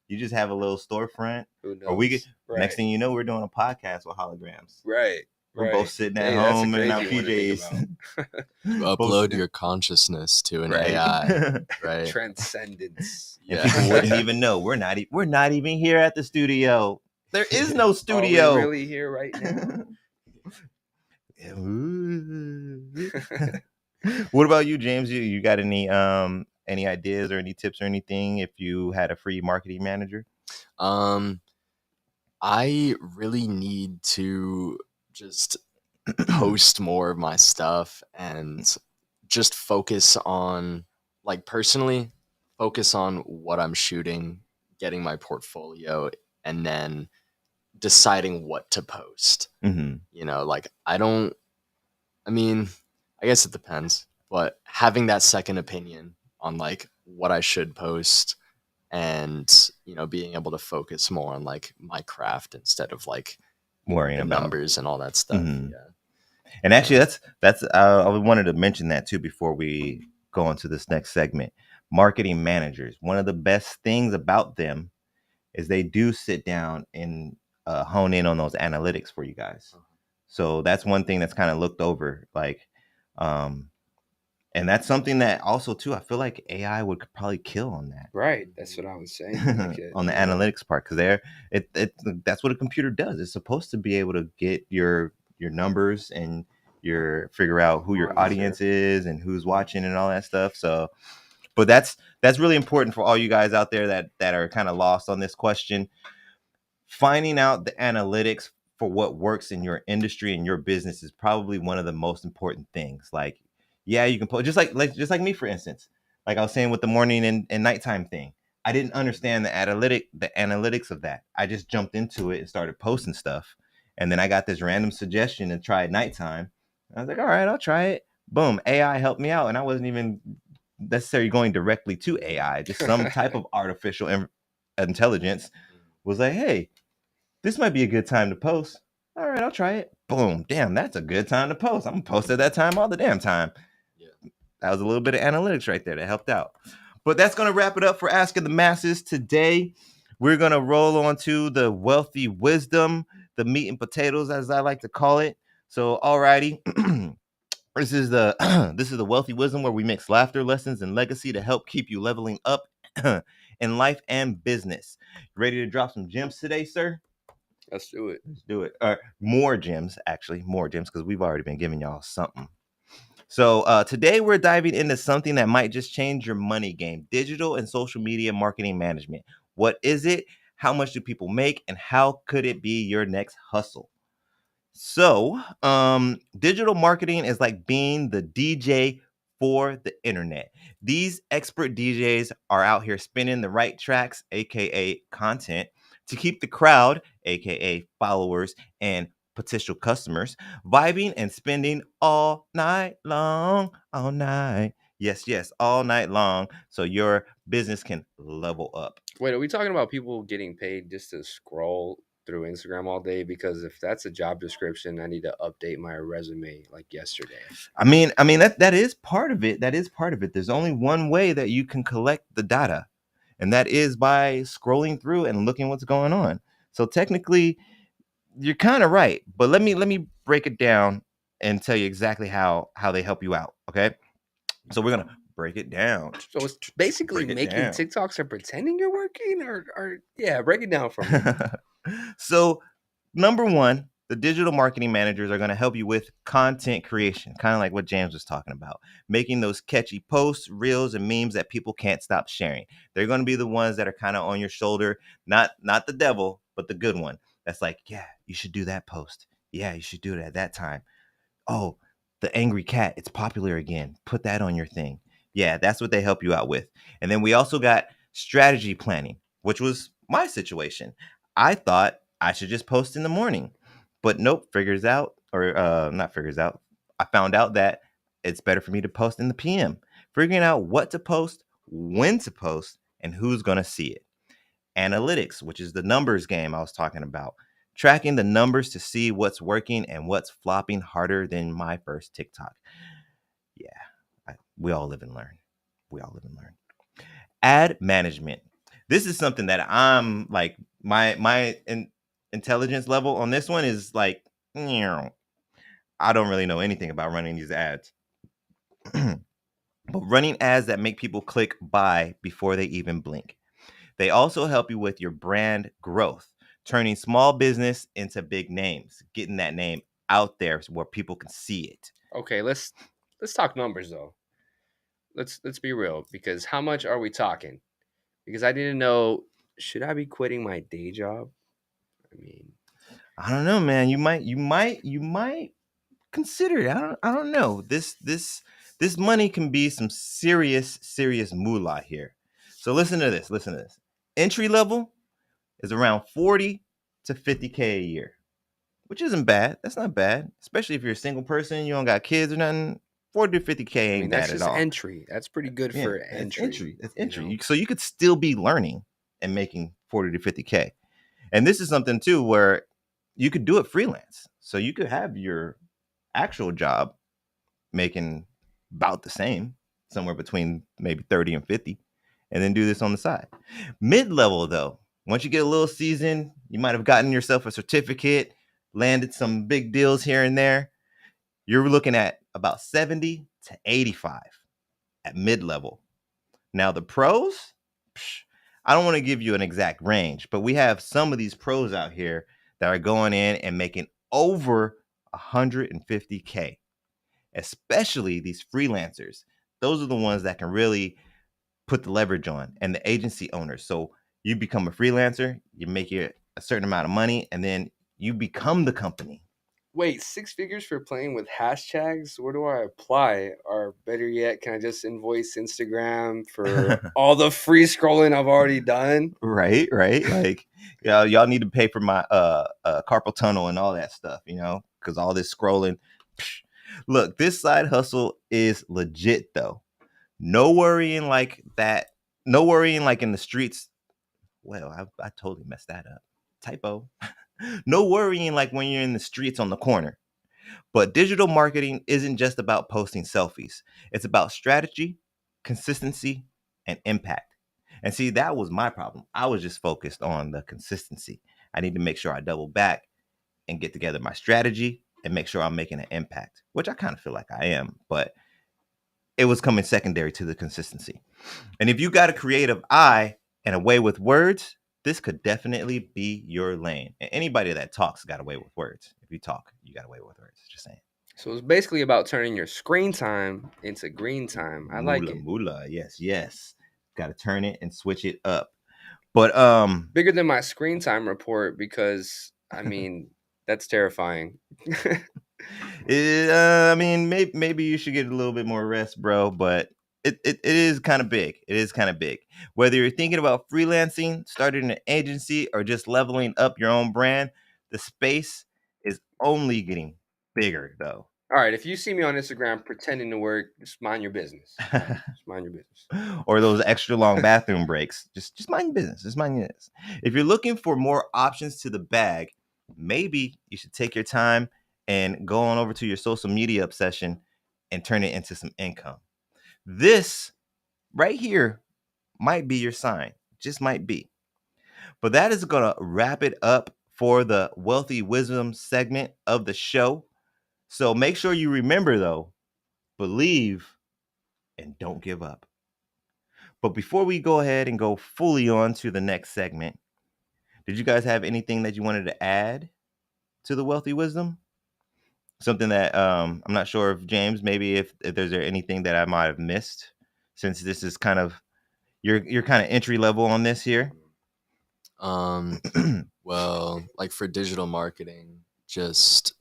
You just have a little storefront, Who knows? or we could. Right. Next thing you know, we're doing a podcast with holograms. Right. We're right. both sitting at Hey, that's a home in our crazy one to think PJs. about. You upload your consciousness to an Right. AI, right? Transcendence. And people wouldn't even know. We're not even here at the studio. There is no Are studio. we really here right now? What about you, James? You got any ideas or any tips or anything if you had a free marketing manager? I really need to just post more of my stuff and just focus on, like, personally focus on what I'm shooting, getting my portfolio, and then deciding what to post. Mm-hmm. Like, I mean, I guess it depends, but having that second opinion on like what I should post, and being able to focus more on like my craft instead of like Worrying the about numbers and all that stuff. Mhm. Yeah. And actually, that's I wanted to mention that too before we go into this next segment. Marketing managers. One of the best things about them is they do sit down and hone in on those analytics for you guys. So that's one thing that's kind of looked over, like, and that's something that also too I feel like AI would probably kill on that. Right. That's what I was saying. On the analytics part, because that's what a computer does. It's supposed to be able to get your numbers and figure out who your audience is and who's watching and all that stuff. So, but that's really important for all you guys out there that are kind of lost on this question. Finding out the analytics for what works in your industry and your business is probably one of the most important things. Like, yeah, you can post just like me, for instance. Like I was saying with the morning and nighttime thing. I didn't understand the analytics of that. I just jumped into it and started posting stuff. And then I got this random suggestion to try nighttime. I was like, all right, I'll try it. Boom. AI helped me out. And I wasn't even necessarily going directly to AI. Just some type of artificial intelligence was like, hey, this might be a good time to post. All right, I'll try it. Boom. Damn, that's a good time to post. I'm going to post at that time all the damn time. Yeah. That was a little bit of analytics right there that helped out. But that's going to wrap it up for Asking the Masses today. We're going to roll on to the wealthy wisdom, the meat and potatoes, as I like to call it. So, alrighty. This is the wealthy wisdom where we mix laughter, lessons, and legacy to help keep you leveling up in life and business. Ready to drop some gems today, sir? Let's do it. Let's do it. More gems, actually. More gems, because we've already been giving y'all something. So today we're diving into something that might just change your money game: digital and social media marketing management. What is it? How much do people make? And how could it be your next hustle? So, digital marketing is like being the DJ for the internet. These expert DJs are out here spinning the right tracks, aka content, to keep the crowd, aka followers and potential customers, vibing and spending all night long, all night. Yes, yes, all night long, so your business can level up. Wait, are we talking about people getting paid just to scroll through Instagram all day? Because if that's a job description, I need to update my resume like yesterday. I mean that is part of it. That is part of it. There's only one way that you can collect the data, and that is by scrolling through and looking what's going on. So technically, you're kind of right. But let me break it down and tell you exactly how they help you out. Okay, so we're gonna break it down. So it's basically Break it making down. TikToks and pretending you're working, or yeah, break it down for me. So number one, the digital marketing managers are going to help you with content creation, kind of like what James was talking about, making those catchy posts, reels, and memes that people can't stop sharing. They're going to be the ones that are kind of on your shoulder, not the devil, but the good one. That's like, yeah, you should do that post. Yeah, you should do it at that time. Oh, the angry cat, it's popular again. Put that on your thing. Yeah, that's what they help you out with. And then we also got strategy planning, which was my situation. I thought I should just post in the morning, but nope, figures out, or not figures out. I found out that it's better for me to post in the PM, figuring out what to post, when to post, and who's going to see it. Analytics, which is the numbers game I was talking about, tracking the numbers to see what's working and what's flopping harder than my first TikTok. Yeah, we all live and learn. We all live and learn. Ad management. This is something that I'm like my intelligence level on this one is like, I don't really know anything about running these ads. But running ads that make people click buy before they even blink. They also help you with your brand growth, turning small business into big names, getting that name out there where people can see it. Okay, let's talk numbers though. Let's be real, because how much are we talking? Because I didn't know, should I be quitting my day job? I mean, I don't know, man. You might consider it. I don't know. This money can be some serious moolah here. So listen to this. Listen to this. Entry level is around 40 to 50K a year, which isn't bad. That's not bad, especially if you're a single person, you don't got kids or nothing. 40 to 50K I ain't mean that's bad at just all. entry. That's pretty good Yeah, for that's entry. entry. That's You entry. know, So you could still be learning and making 40 to 50K. And this is something too where you could do it freelance. So you could have your actual job making about the same, somewhere between maybe 30 and 50, and then do this on the side. Mid-level though, once you get a little seasoned, you might have gotten yourself a certificate, landed some big deals here and there. You're looking at about 70 to 85 at mid-level. Now the pros, I don't want to give you an exact range, but we have some of these pros out here that are going in and making over 150K, especially these freelancers. Those are the ones that can really put the leverage on, and the agency owners. So you become a freelancer, you make a certain amount of money, and then you become the company. wait, 6 figures for playing with hashtags? Where do I apply? Or better yet, can I just invoice Instagram for all the free scrolling I've already done? Right. Like, yeah, y'all need to pay for my carpal tunnel and all that stuff, because all this scrolling. Psh. Look, this side hustle is legit though. No worrying like that. No worrying like in the streets. Well, I totally messed that up. Typo. No worrying like when you're in the streets on the corner. But digital marketing isn't just about posting selfies. It's about strategy, consistency, and impact. And see, that was my problem. I was just focused on the consistency. I need to make sure I double back and get together my strategy and make sure I'm making an impact, which I kind of feel like I am, but it was coming secondary to the consistency. And if you got a creative eye and a way with words, this could definitely be your lane. And anybody that talks got a way with words. If you talk, you got a way with words. Just saying. So it's basically about turning your screen time into green time. I like Moolah, it. moolah. Yes. Got to turn it and switch it up. But Bigger than my screen time report, because I mean that's terrifying. I mean, maybe you should get a little bit more rest, bro. But it is kind of big. It is kind of big. Whether you're thinking about freelancing, starting an agency, or just leveling up your own brand, the space is only getting bigger, though. All right, if you see me on Instagram pretending to work, just mind your business. Just mind your business. Or those extra long bathroom breaks. Just mind your business. Just mind your business. If you're looking for more options to the bag, maybe you should take your time and go on over to your social media obsession and turn it into some income. This right here might be your sign. Just might be. But that is going to wrap it up for the Wealthy Wisdom segment of the show. So make sure you remember, though, believe and don't give up. But before we go ahead and go fully on to the next segment, did you guys have anything that you wanted to add to the Wealthy Wisdom? Something that I'm not sure if James, maybe if there's anything that I might have missed, since this is kind of you're kind of entry level on this here. Well, like for digital marketing, just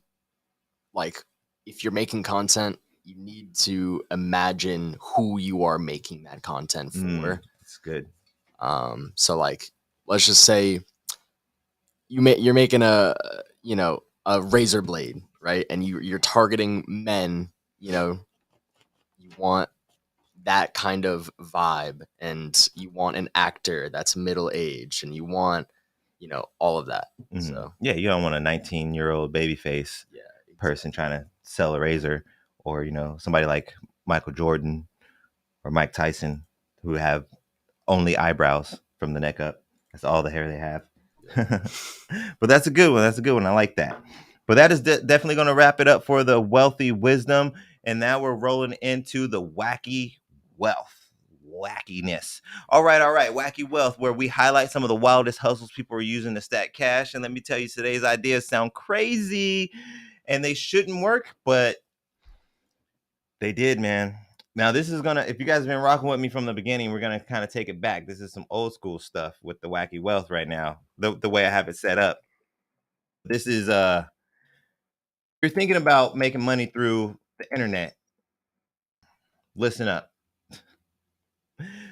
like if you're making content, you need to imagine who you are making that content for. It's good. So like, let's just say you're making a razor blade, right? And you're targeting men. You want that kind of vibe, and you want an actor that's middle aged, and you want all of that. So yeah, you don't want a 19-year-old baby face person trying to sell a razor, or somebody like Michael Jordan or Mike Tyson who have only eyebrows from the neck up. That's all the hair they have. But that's a good one. That's a good one. I like that. But that is definitely going to wrap it up for the Wealthy Wisdom. And now we're rolling into the wacky wealth. Wackiness. All right. Wacky wealth, where we highlight some of the wildest hustles people are using to stack cash. And let me tell you, today's ideas sound crazy and they shouldn't work, but they did, man. Now, this is going to, if you guys have been rocking with me from the beginning, we're going to kind of take it back. This is some old school stuff with the wacky wealth right now, the way I have it set up. This is, you're thinking about making money through the internet. Listen up.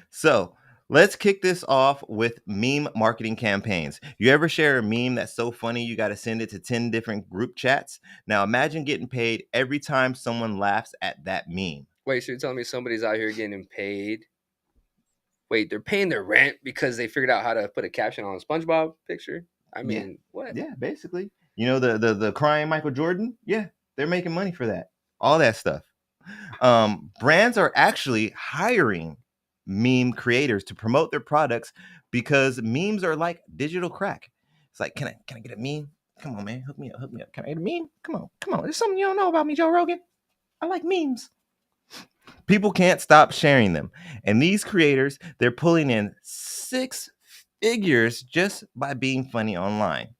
So, let's kick this off with meme marketing campaigns. You ever share a meme that's so funny you got to send it to 10 different group chats? Now, imagine getting paid every time someone laughs at that meme. Wait, so you're telling me somebody's out here getting paid? Wait, they're paying their rent because they figured out how to put a caption on a SpongeBob picture? I mean, what? Yeah, basically. The crying Michael Jordan? Yeah, they're making money for that. All that stuff. Brands are actually hiring meme creators to promote their products because memes are like digital crack. It's like, can I get a meme? Come on, man, hook me up. Can I get a meme? Come on. There's something you don't know about me, Joe Rogan. I like memes. People can't stop sharing them. And these creators, they're pulling in 6 figures just by being funny online.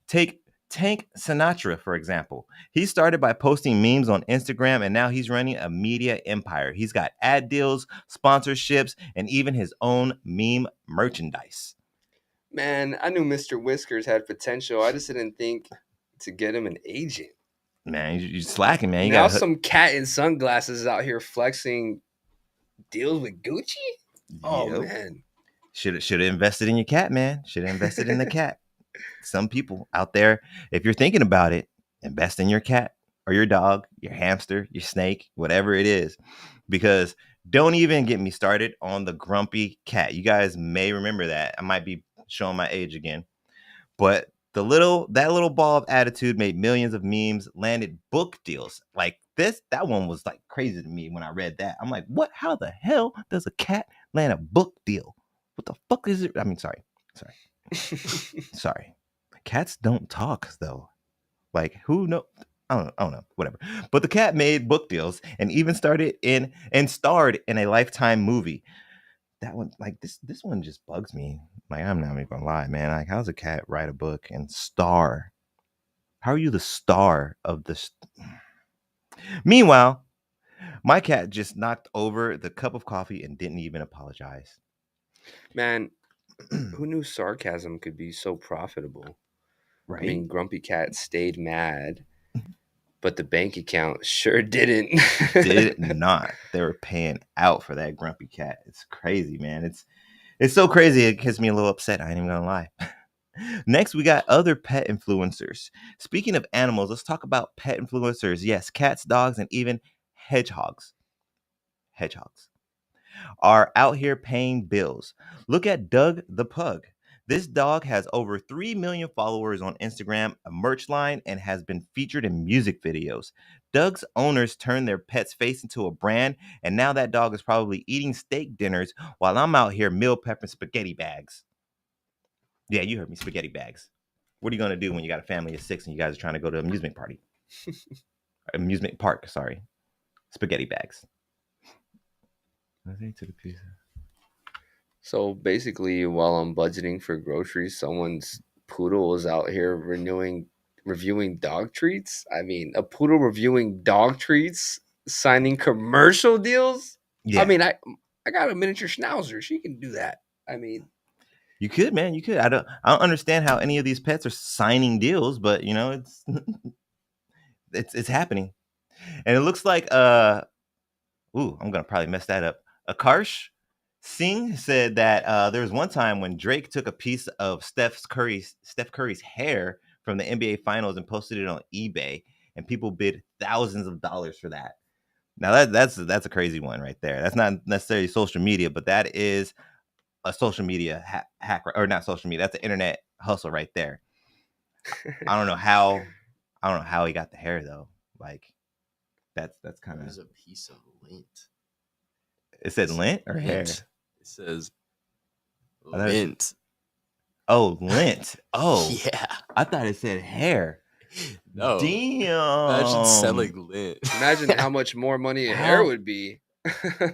Take Tank Sinatra, for example. He started by posting memes on Instagram, and now he's running a media empire. He's got ad deals, sponsorships, and even his own meme merchandise. Man, I knew Mr. Whiskers had potential. I just didn't think to get him an agent. Man, you're slacking, man. You Now got some cat in sunglasses is out here flexing deals with Gucci? Oh, man. Should have invested in your cat, man. Should have invested in the cat. Some people out there, if you're thinking about it, invest in your cat or your dog, your hamster, your snake, whatever it is. Because don't even get me started on the grumpy cat. You guys may remember that. I might be showing my age again. But that little ball of attitude made millions of memes, landed book deals. Like that one was like crazy to me when I read that. I'm like, what? How the hell does a cat land a book deal? What the fuck is it? I mean, sorry. Sorry. Cats don't talk though. Like who know? I don't know. Whatever. But the cat made book deals and even starred in a Lifetime movie. That one, like this one just bugs me. Like I'm not even gonna lie, man. Like how's a cat write a book and star? How are you the star of this? Meanwhile, my cat just knocked over the cup of coffee and didn't even apologize. Man, who knew sarcasm could be so profitable? Right? I mean, Grumpy Cat stayed mad but the bank account sure didn't. Did not. They were paying out for that grumpy cat. It's crazy, man. It's so crazy. It gets me a little upset. I ain't even gonna lie. Next, we got other pet influencers. Speaking of animals, let's talk about pet influencers. Yes, cats, dogs, and even hedgehogs. Hedgehogs are out here paying bills. Look at Doug the Pug. This dog has over 3 million followers on Instagram, a merch line, and has been featured in music videos. Doug's owners turned their pet's face into a brand, and now that dog is probably eating steak dinners while I'm out here meal prepping spaghetti bags. Yeah, you heard me, spaghetti bags. What are you going to do when you got a family of 6 and you guys are trying to go to an amusement party? Amusement park, sorry. Spaghetti bags. I think to the pizza. So basically, while I'm budgeting for groceries, someone's poodle is out here reviewing dog treats. I mean, a poodle reviewing dog treats, signing commercial deals. Yeah. I mean, I got a miniature schnauzer. She can do that. I mean, You could, man. You could. I don't understand how any of these pets are signing deals, but you know, it's it's happening. And it looks like I'm gonna probably mess that up. Akarsh Singh said that there was one time when Drake took a piece of Steph Curry's hair from the NBA Finals and posted it on eBay, and people bid thousands of dollars for that. Now that's a crazy one right there. That's not necessarily social media, but that is a social media hack, or not social media. That's an internet hustle right there. I don't know how he got the hair though. Like that's kind It of. was a piece of lint. It said lint or hair. It says I thought it- lint. Oh, lint. Oh, Yeah. I thought it said hair. No. Damn. Imagine selling lint. imagine how much more money a How- hair would be.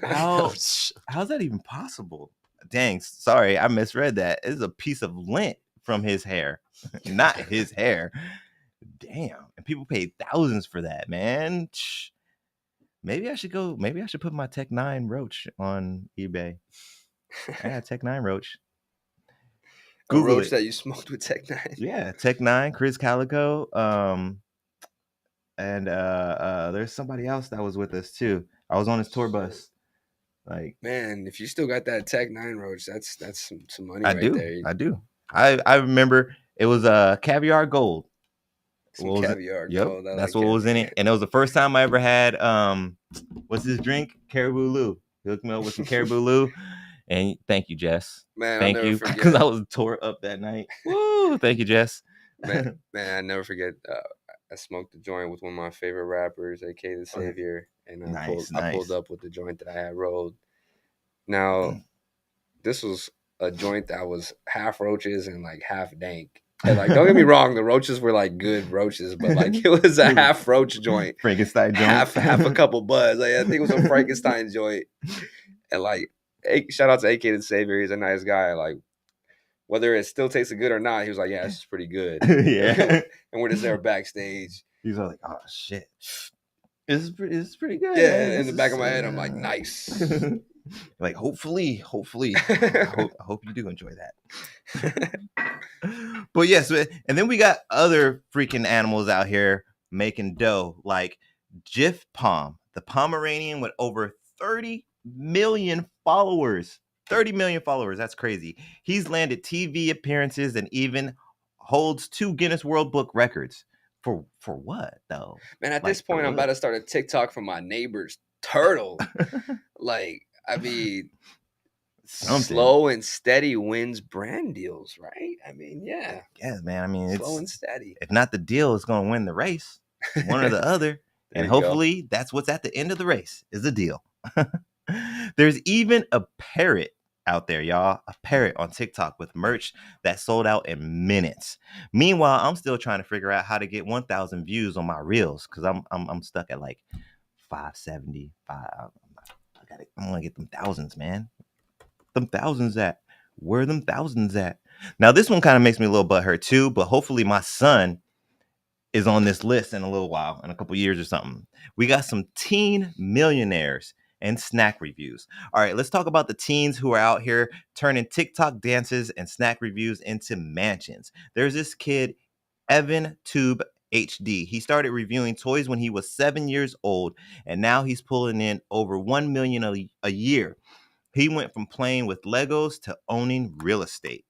How's that even possible? Dang, sorry, I misread that. It's a piece of lint from his hair, not his hair. Damn, and people paid thousands for that, man. Maybe I should put my Tech 9 roach on eBay. I got Tech 9 roach. A roach that you smoked with Tech 9. Yeah, Tech 9, Chris Calico. And there's somebody else that was with us too. I was on his tour bus. Like, Man, if you still got that Tech 9 roach, that's some money I right do. there. I do. I remember it was caviar gold. Some What was it? caviar Yep, gold. I that's like what was in it. And it was the first time I ever had what's this drink? Caribou Lou. He hooked me up with some Caribou Lou. And thank you, Jess. Man, Thank I'll never you, forget. because I was tore up that night. Woo! Thank you, Jess. Man, I never forget. I smoked a joint with one of my favorite rappers, aka the Savior, and I pulled up with the joint that I had rolled. Now, this was a joint that was half roaches and like half dank. And like, don't get me wrong, the roaches were like good roaches, but like it was a half roach joint, Frankenstein joint, half a couple buzz. Like I think it was a Frankenstein joint, and like, shout out to AK the Savior, he's a nice guy. Like, whether it still tastes good or not, he was like, yeah, this is pretty good. Yeah. And we're just there backstage. He's like, oh shit, this is pretty good. Yeah, man. in the back of my head, I'm like, nice. Like, hopefully, I hope you do enjoy that. But yes, and then we got other freaking animals out here making dough, like Jif Palm, the Pomeranian with over 30 million followers. 30 million followers. That's crazy. He's landed TV appearances and even holds 2 Guinness World Book records. For what though? Man, at this point, I'm about to start a TikTok for my neighbor's turtle. Like, I mean, slow and steady wins brand deals, right? I mean, yeah. Yeah, man. I mean, slow and steady. If not the deal, it's going to win the race. One or the other. And hopefully that's what's at the end of the race is the deal. There's even a parrot out there, y'all. A parrot on TikTok with merch that sold out in minutes. Meanwhile, I'm still trying to figure out how to get 1,000 views on my reels because I'm stuck at like 570. I'm gonna get them thousands, man. Them thousands at where them thousands at? Now this one kind of makes me a little butthurt too, but hopefully my son is on this list in a little while, in a couple years or something. We got some teen millionaires and snack reviews. All right, let's talk about the teens who are out here turning TikTok dances and snack reviews into mansions. There's this kid, Evan Tube HD. He started reviewing toys when he was 7 years old, and now he's pulling in over 1 million a year. He went from playing with Legos to owning real estate.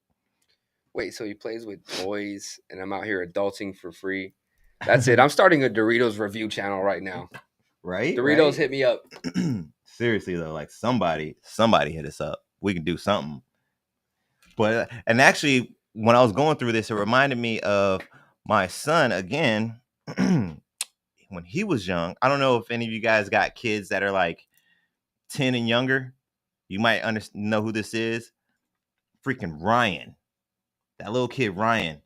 Wait, so he plays with toys, and I'm out here adulting for free. That's it. I'm starting a Doritos review channel right now. Right? Doritos, Right? hit me up. Seriously though, like somebody hit us up. We can do something. But and actually, when I was going through this, it reminded me of my son again. When he was young, I don't know if any of you guys got kids that are like 10 and younger. You might know who this is. Freaking Ryan. That little kid, Ryan.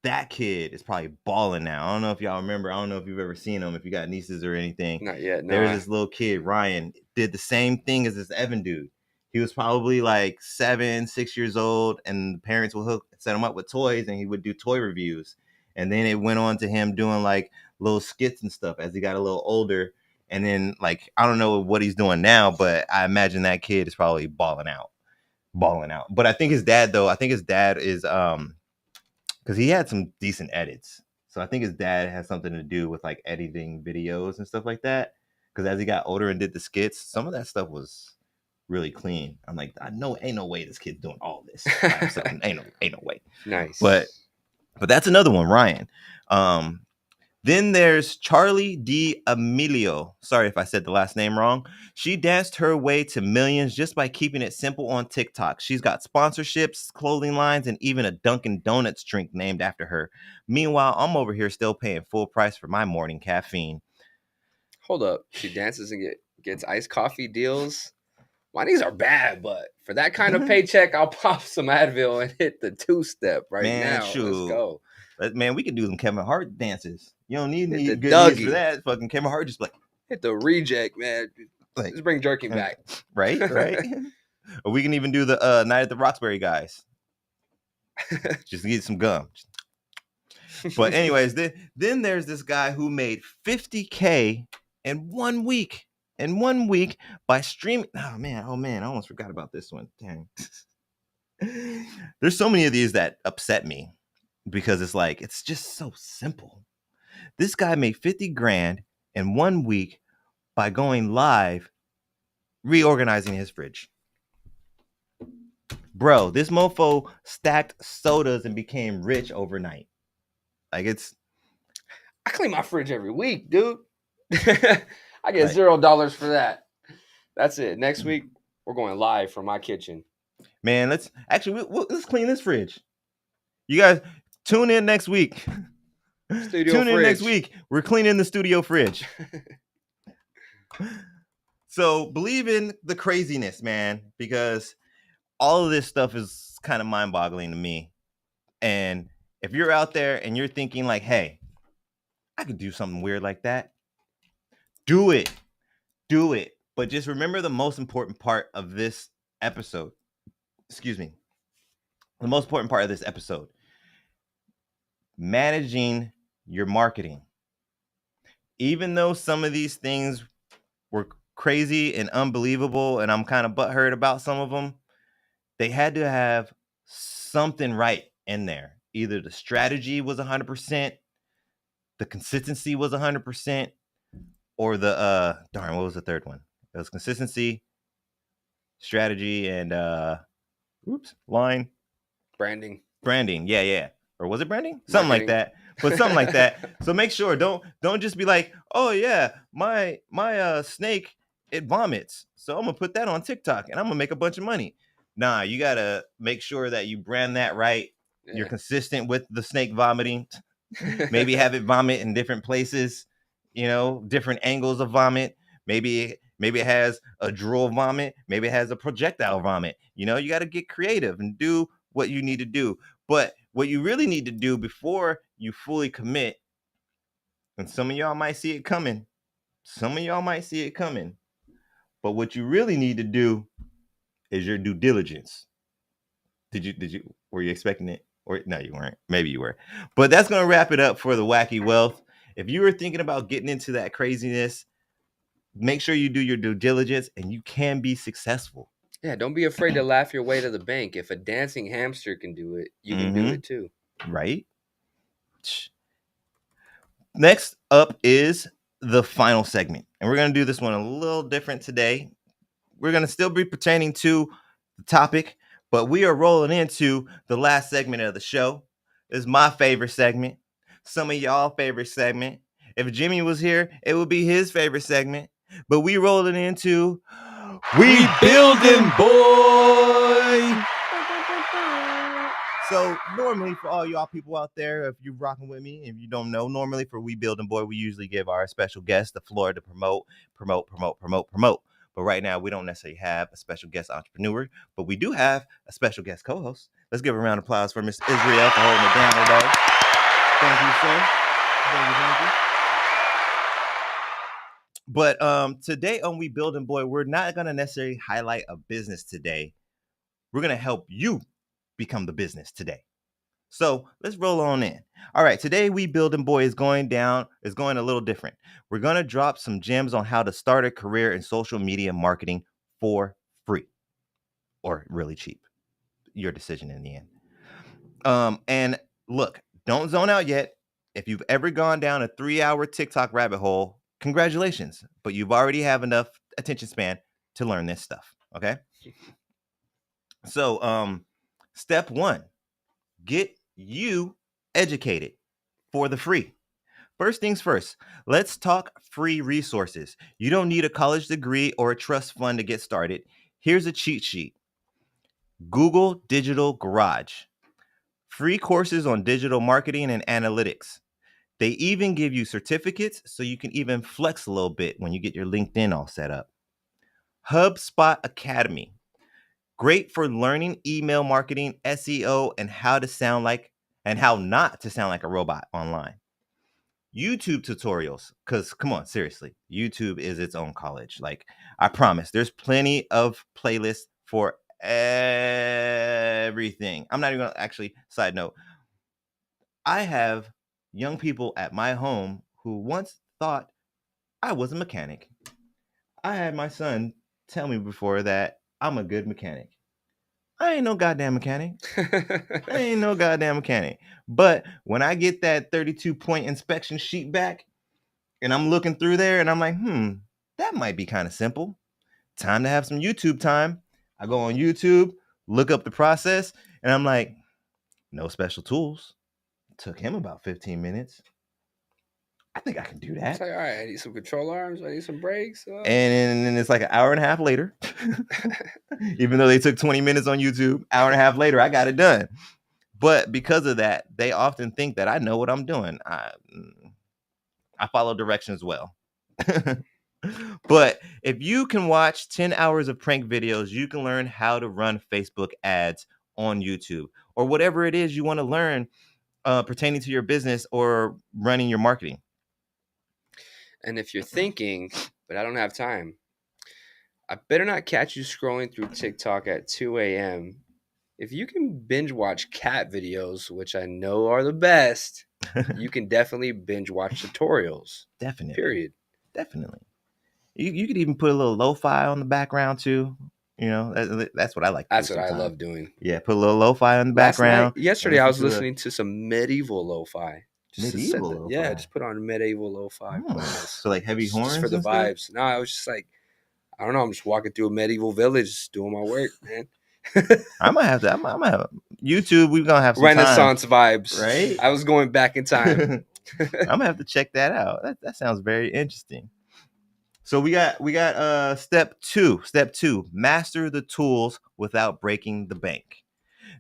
That kid is probably balling now. I don't know if y'all remember. I don't know if you've ever seen him, if you got nieces or anything. Not yet. No. There's this little kid, Ryan, did the same thing as this Evan dude. He was probably like 7, 6 years old, and the parents would set him up with toys, and he would do toy reviews. And then it went on to him doing like little skits and stuff as he got a little older. And then, like, I don't know what he's doing now, but I imagine that kid is probably balling out. But I think his dad is because he had some decent edits. So I think his dad has something to do with like editing videos and stuff like that. Because as he got older and did the skits, some of that stuff was really clean. I'm like, I know, ain't no way this kid's doing all this by himself. ain't no way. Nice. But that's another one, Ryan. Then there's Charlie D'Amelio. Sorry if I said the last name wrong. She danced her way to millions just by keeping it simple on TikTok. She's got sponsorships, clothing lines, and even a Dunkin' Donuts drink named after her. Meanwhile, I'm over here still paying full price for my morning caffeine. Hold up. She dances and gets iced coffee deals. My knees are bad, but for that kind of paycheck, I'll pop some Advil and hit the 2-step now. Shoot. Let's go. Man, we could do them Kevin Hart dances. You don't need Hit the good Dougie. knees for that. Fucking Kevin Hart just like hit the reject, man. Like, let's bring jerking back. Right. Or we can even do the Night at the Roxbury guys. Just get some gum. But anyways, then there's this guy who made $50K in 1 week. By streaming. Oh man, I almost forgot about this one. Dang. There's so many of these that upset me because it's like, it's just so simple. This guy made 50 grand in 1 week by going live, reorganizing his fridge. Bro, this mofo stacked sodas and became rich overnight. Like, I clean my fridge every week, dude. I get $0 for that. That's it. Next week, we're going live from my kitchen. Man, let's clean this fridge. You guys tune in next week. In next week. We're cleaning the studio fridge. So believe in the craziness, man, because all of this stuff is kind of mind-boggling to me. And if you're out there and you're thinking like, hey, I could do something weird like that, do it. But just remember the most important part of this episode. Excuse me. The most important part of this episode. Managing your marketing. Even though some of these things were crazy and unbelievable, and I'm kind of butthurt about some of them, they had to have something right in there. Either the strategy was 100%, the consistency was 100%, or the what was the third one? It was consistency, strategy, and branding. Yeah. Or was it branding? Something like that. But something like that. So make sure don't just be like, oh yeah, my snake, it vomits, so I'm gonna put that on TikTok and I'm gonna make a bunch of money. Nah, you gotta make sure that you brand that right. Yeah. You're consistent with the snake vomiting. Maybe have it vomit in different places, different angles of vomit. Maybe it has a drool vomit. Maybe it has a projectile vomit. You got to get creative and do what you need to do. But what you really need to do before you fully commit, and some of y'all might see it coming. But what you really need to do is your due diligence. Were you expecting it? Or no, you weren't. Maybe you were. But that's going to wrap it up for the Wacky Wealth. If you were thinking about getting into that craziness, make sure you do your due diligence and you can be successful. Yeah, don't be afraid to laugh your way to the bank. If a dancing hamster can do it, you can do it too. Right? Next up is the final segment, and we're going to do this one a little different today. We're going to still be pertaining to the topic, but we are rolling into the last segment of the show. This is my favorite segment, some of y'all favorite segment. If Jimmy was here, it would be his favorite segment. But we rolling into We Building Boy. So normally for all y'all people out there, if you're rocking with me, if you don't know, normally for We Building Boy, we usually give our special guest the floor to promote. But right now, we don't necessarily have a special guest entrepreneur, but we do have a special guest co-host. Let's give a round of applause for Miss Israel for holding it down today. Thank you, sir. Thank you. But today on We Building Boy, we're not going to necessarily highlight a business today. We're going to help you become the business today. So let's roll on in. All right, today We Building Boy is going a little different. We're going to drop some gems on how to start a career in social media marketing for free or really cheap. Your decision in the end. And look, don't zone out yet. If you've ever gone down a 3-hour TikTok rabbit hole, congratulations, but you've already have enough attention span to learn this stuff, okay? So, step 1, get you educated for the free. First things first, let's talk free resources. You don't need a college degree or a trust fund to get started. Here's a cheat sheet. Google Digital Garage. Free courses on digital marketing and analytics. They even give you certificates so you can even flex a little bit when you get your LinkedIn all set up. HubSpot Academy. Great for learning email marketing, SEO, and how not to sound like a robot online. YouTube tutorials, because come on, seriously, YouTube is its own college. Like, I promise, there's plenty of playlists for everything. I'm not even gonna actually, side note, I have young people at my home who once thought I was a mechanic. I had my son tell me before that I'm a good mechanic. I ain't no goddamn mechanic. But when I get that 32-point inspection sheet back and I'm looking through there and I'm like, that might be kind of simple. Time to have some YouTube time. I go on YouTube, look up the process, and I'm like, no special tools. Took him about 15 minutes. I think I can do that. It's like, all right, I need some control arms. I need some brakes. And then it's like an hour and a half later. Even though they took 20 minutes on YouTube, hour and a half later, I got it done. But because of that, they often think that I know what I'm doing. I follow directions well. But if you can watch 10 hours of prank videos, you can learn how to run Facebook ads on YouTube or whatever it is you want to learn pertaining to your business or running your marketing. And if you're thinking, but I don't have time, I better not catch you scrolling through TikTok at 2 a.m. If you can binge watch cat videos, which I know are the best, you can definitely binge watch tutorials. Definitely. Period. Definitely. You could even put a little lo-fi on the background too. You know, that's what I like. That's what I love doing. Yeah, put a little lo-fi on the background. Yesterday, I was listening to some medieval lo-fi. Medieval lo-fi? Yeah, just put on medieval lo-fi. So like heavy horns? Just for the vibes. No, I was just like, I don't know. I'm just walking through a medieval village doing my work, man. I might have YouTube. We're gonna have some Renaissance time, vibes, right? I was going back in time. I'm gonna have to check that out. That sounds very interesting. So we got step two. Step 2: master the tools without breaking the bank.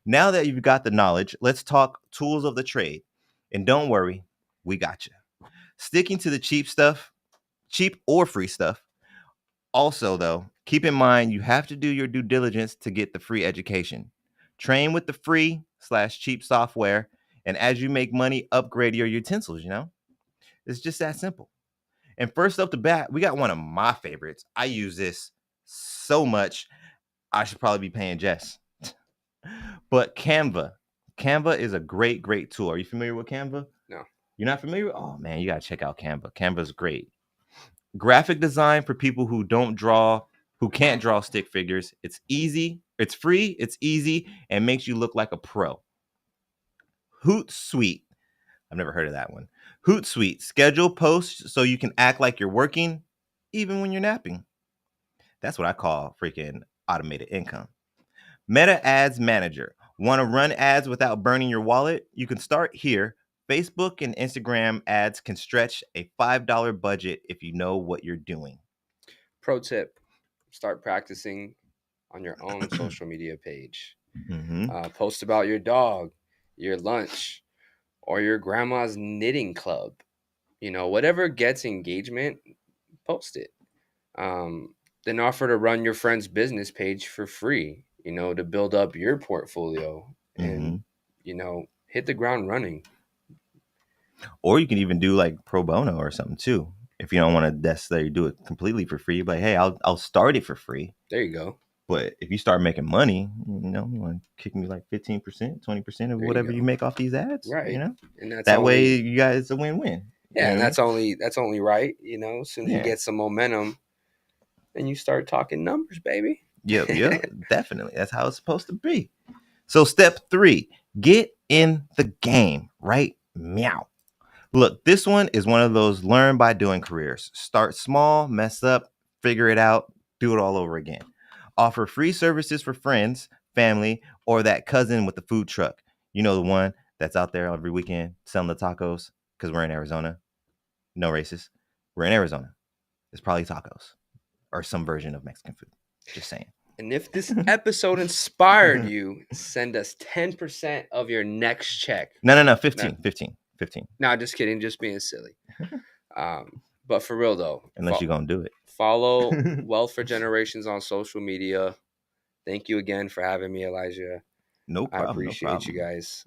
Now that you've got the knowledge, let's talk tools of the trade. And don't worry, we got you. Sticking to the cheap stuff, cheap or free stuff. Also, though, keep in mind you have to do your due diligence to get the free education. Train with the free/cheap software, and as you make money, upgrade your utensils, It's just that simple. And first up the bat, we got one of my favorites. I use this so much, I should probably be paying Jess. But Canva. Canva is a great, great tool. Are you familiar with Canva? No. You're not familiar? Oh, man, you got to check out Canva. Canva's great. Graphic design for people who can't draw stick figures. It's easy, it's free, it's easy, and makes you look like a pro. Hootsuite. I've never heard of that one. Hootsuite, schedule posts so you can act like you're working even when you're napping. That's what I call freaking automated income. Meta Ads Manager. Want to run ads without burning your wallet? You can start here. Facebook and Instagram ads can stretch a $5 budget if you know what you're doing. Pro tip: start practicing on your own social media page. Post about your dog, your lunch, or your grandma's knitting club. Whatever gets engagement, post it. Then offer to run your friend's business page for free, to build up your portfolio and, hit the ground running. Or you can even do like pro bono or something too. If you don't want to necessarily do it completely for free, but hey, I'll start it for free. There you go. But if you start making money, you want to kick me like 15%, 20% of whatever you make off these ads, right? And that's that way you guys it's a win-win. Yeah, and that's only right. As soon as you get some momentum, and you start talking numbers, baby. Yep, definitely. That's how it's supposed to be. So step 3, get in the game, right? Meow. Look, this one is one of those learn by doing careers. Start small, mess up, figure it out, do it all over again. Offer free services for friends, family, or that cousin with the food truck. You know, the one that's out there every weekend selling the tacos, because we're in Arizona. No racist. We're in Arizona. It's probably tacos or some version of Mexican food. Just saying. And if this episode inspired you, send us 10% of your next check. No, 15. No, just kidding. Just being silly. But for real, though. Unless you're going to do it. Follow Wealth for Generations on social media. Thank you again for having me, Elijah. No problem. I appreciate you guys.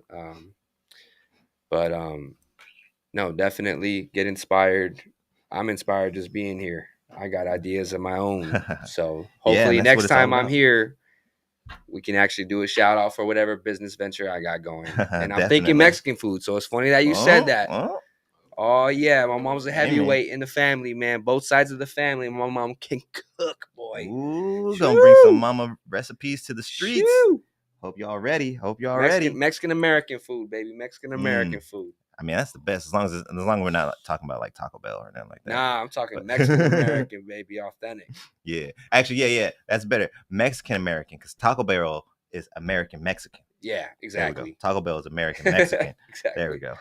No, definitely get inspired. I'm inspired just being here. I got ideas of my own. So hopefully next time I'm here, we can actually do a shout out for whatever business venture I got going. And I'm thinking Mexican food. So it's funny that you said that. Oh, yeah. My mom's a heavyweight in the family, man. Both sides of the family. My mom can cook, boy. Ooh, gonna bring some mama recipes to the streets. Shoo. Hope y'all ready. Mexican-American food, baby. Mexican-American food. I mean, that's the best as long as we're not talking about like Taco Bell or nothing like that. Nah, I'm talking Mexican-American, baby. Authentic. Yeah. Actually, yeah. That's better. Mexican-American, because Taco Bell is American-Mexican. Yeah, exactly. Taco Bell is American-Mexican. Exactly. There we go.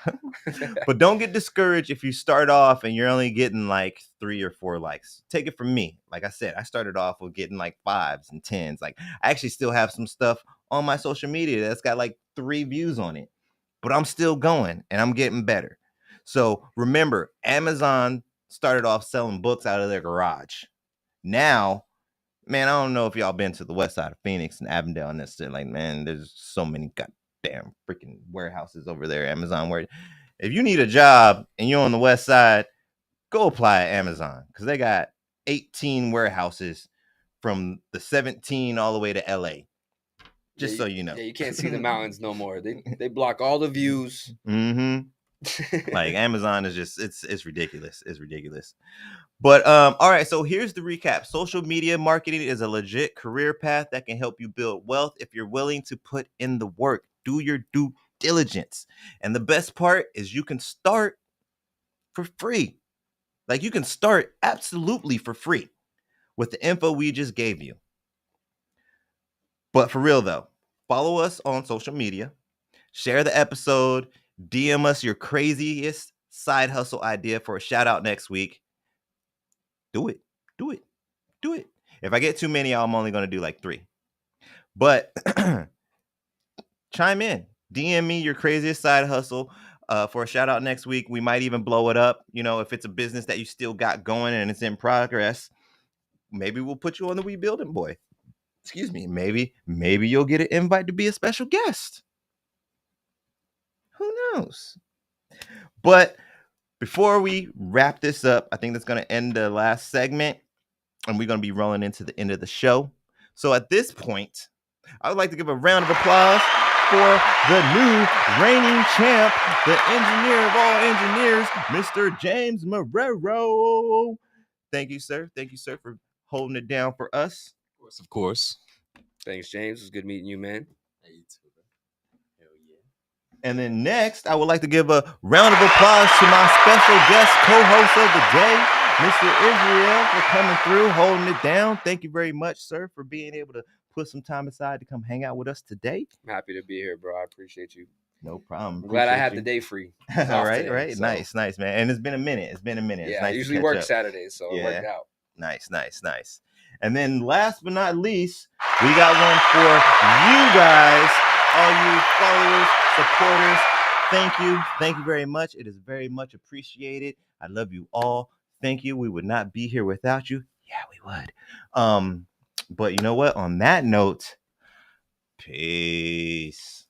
But don't get discouraged if you start off and you're only getting like 3 or 4 likes. Take it from me. Like I said, I started off with getting like 5s and 10s. Like I actually still have some stuff on my social media that's got like 3 views on it. But I'm still going and I'm getting better. So remember, Amazon started off selling books out of their garage. Now, man, I don't know if y'all been to the west side of Phoenix and Avondale and this shit. Like, man, there's so many goddamn freaking warehouses over there, Amazon. Where if you need a job and you're on the west side, go apply at Amazon because they got 18 warehouses from the 17 all the way to LA. Just so you know. Yeah, you can't see the mountains no more. They block all the views. Like Amazon is just it's ridiculous. It's ridiculous. But all right, so here's the recap. Social media marketing is a legit career path that can help you build wealth if you're willing to put in the work. Do your due diligence. And the best part is you can start for free. Like you can start absolutely for free with the info we just gave you. But for real though, follow us on social media, share the episode, DM us your craziest side hustle idea for a shout out next week. Do it. If I get too many, I'm only going to do like 3. But chime in, DM me your craziest side hustle for a shout out next week. We might even blow it up. You know, if it's a business that you still got going and it's in progress, maybe we'll put you on the We Building Boy. Excuse me. Maybe you'll get an invite to be a special guest. Who knows? But before we wrap this up, I think that's going to end the last segment and we're going to be rolling into the end of the show. So at this point, I would like to give a round of applause for the new reigning champ, the engineer of all engineers, Mr. James Marrero. Thank you, sir. Thank you, sir, for holding it down for us. Of course. Thanks, James. It was good meeting you, man. Hey, you too, bro. Hell yeah. And then next, I would like to give a round of applause to my special guest co-host of the day, Mr. Israel, for coming through, holding it down. Thank you very much, sir, for being able to put some time aside to come hang out with us today. I'm happy to be here, bro. I appreciate you. No problem. I'm glad I Appreciate have you. the day free. All right, Today, so. nice, man. And it's been a minute. It's Yeah, nice I usually to catch work up. Saturdays, so it worked out. Nice. And then last but not least, we got one for you guys, all you followers, supporters. Thank you very much. It is very much appreciated. I love you all. Thank you. We would not be here without you. Yeah, we would. But you know what? On that note, peace.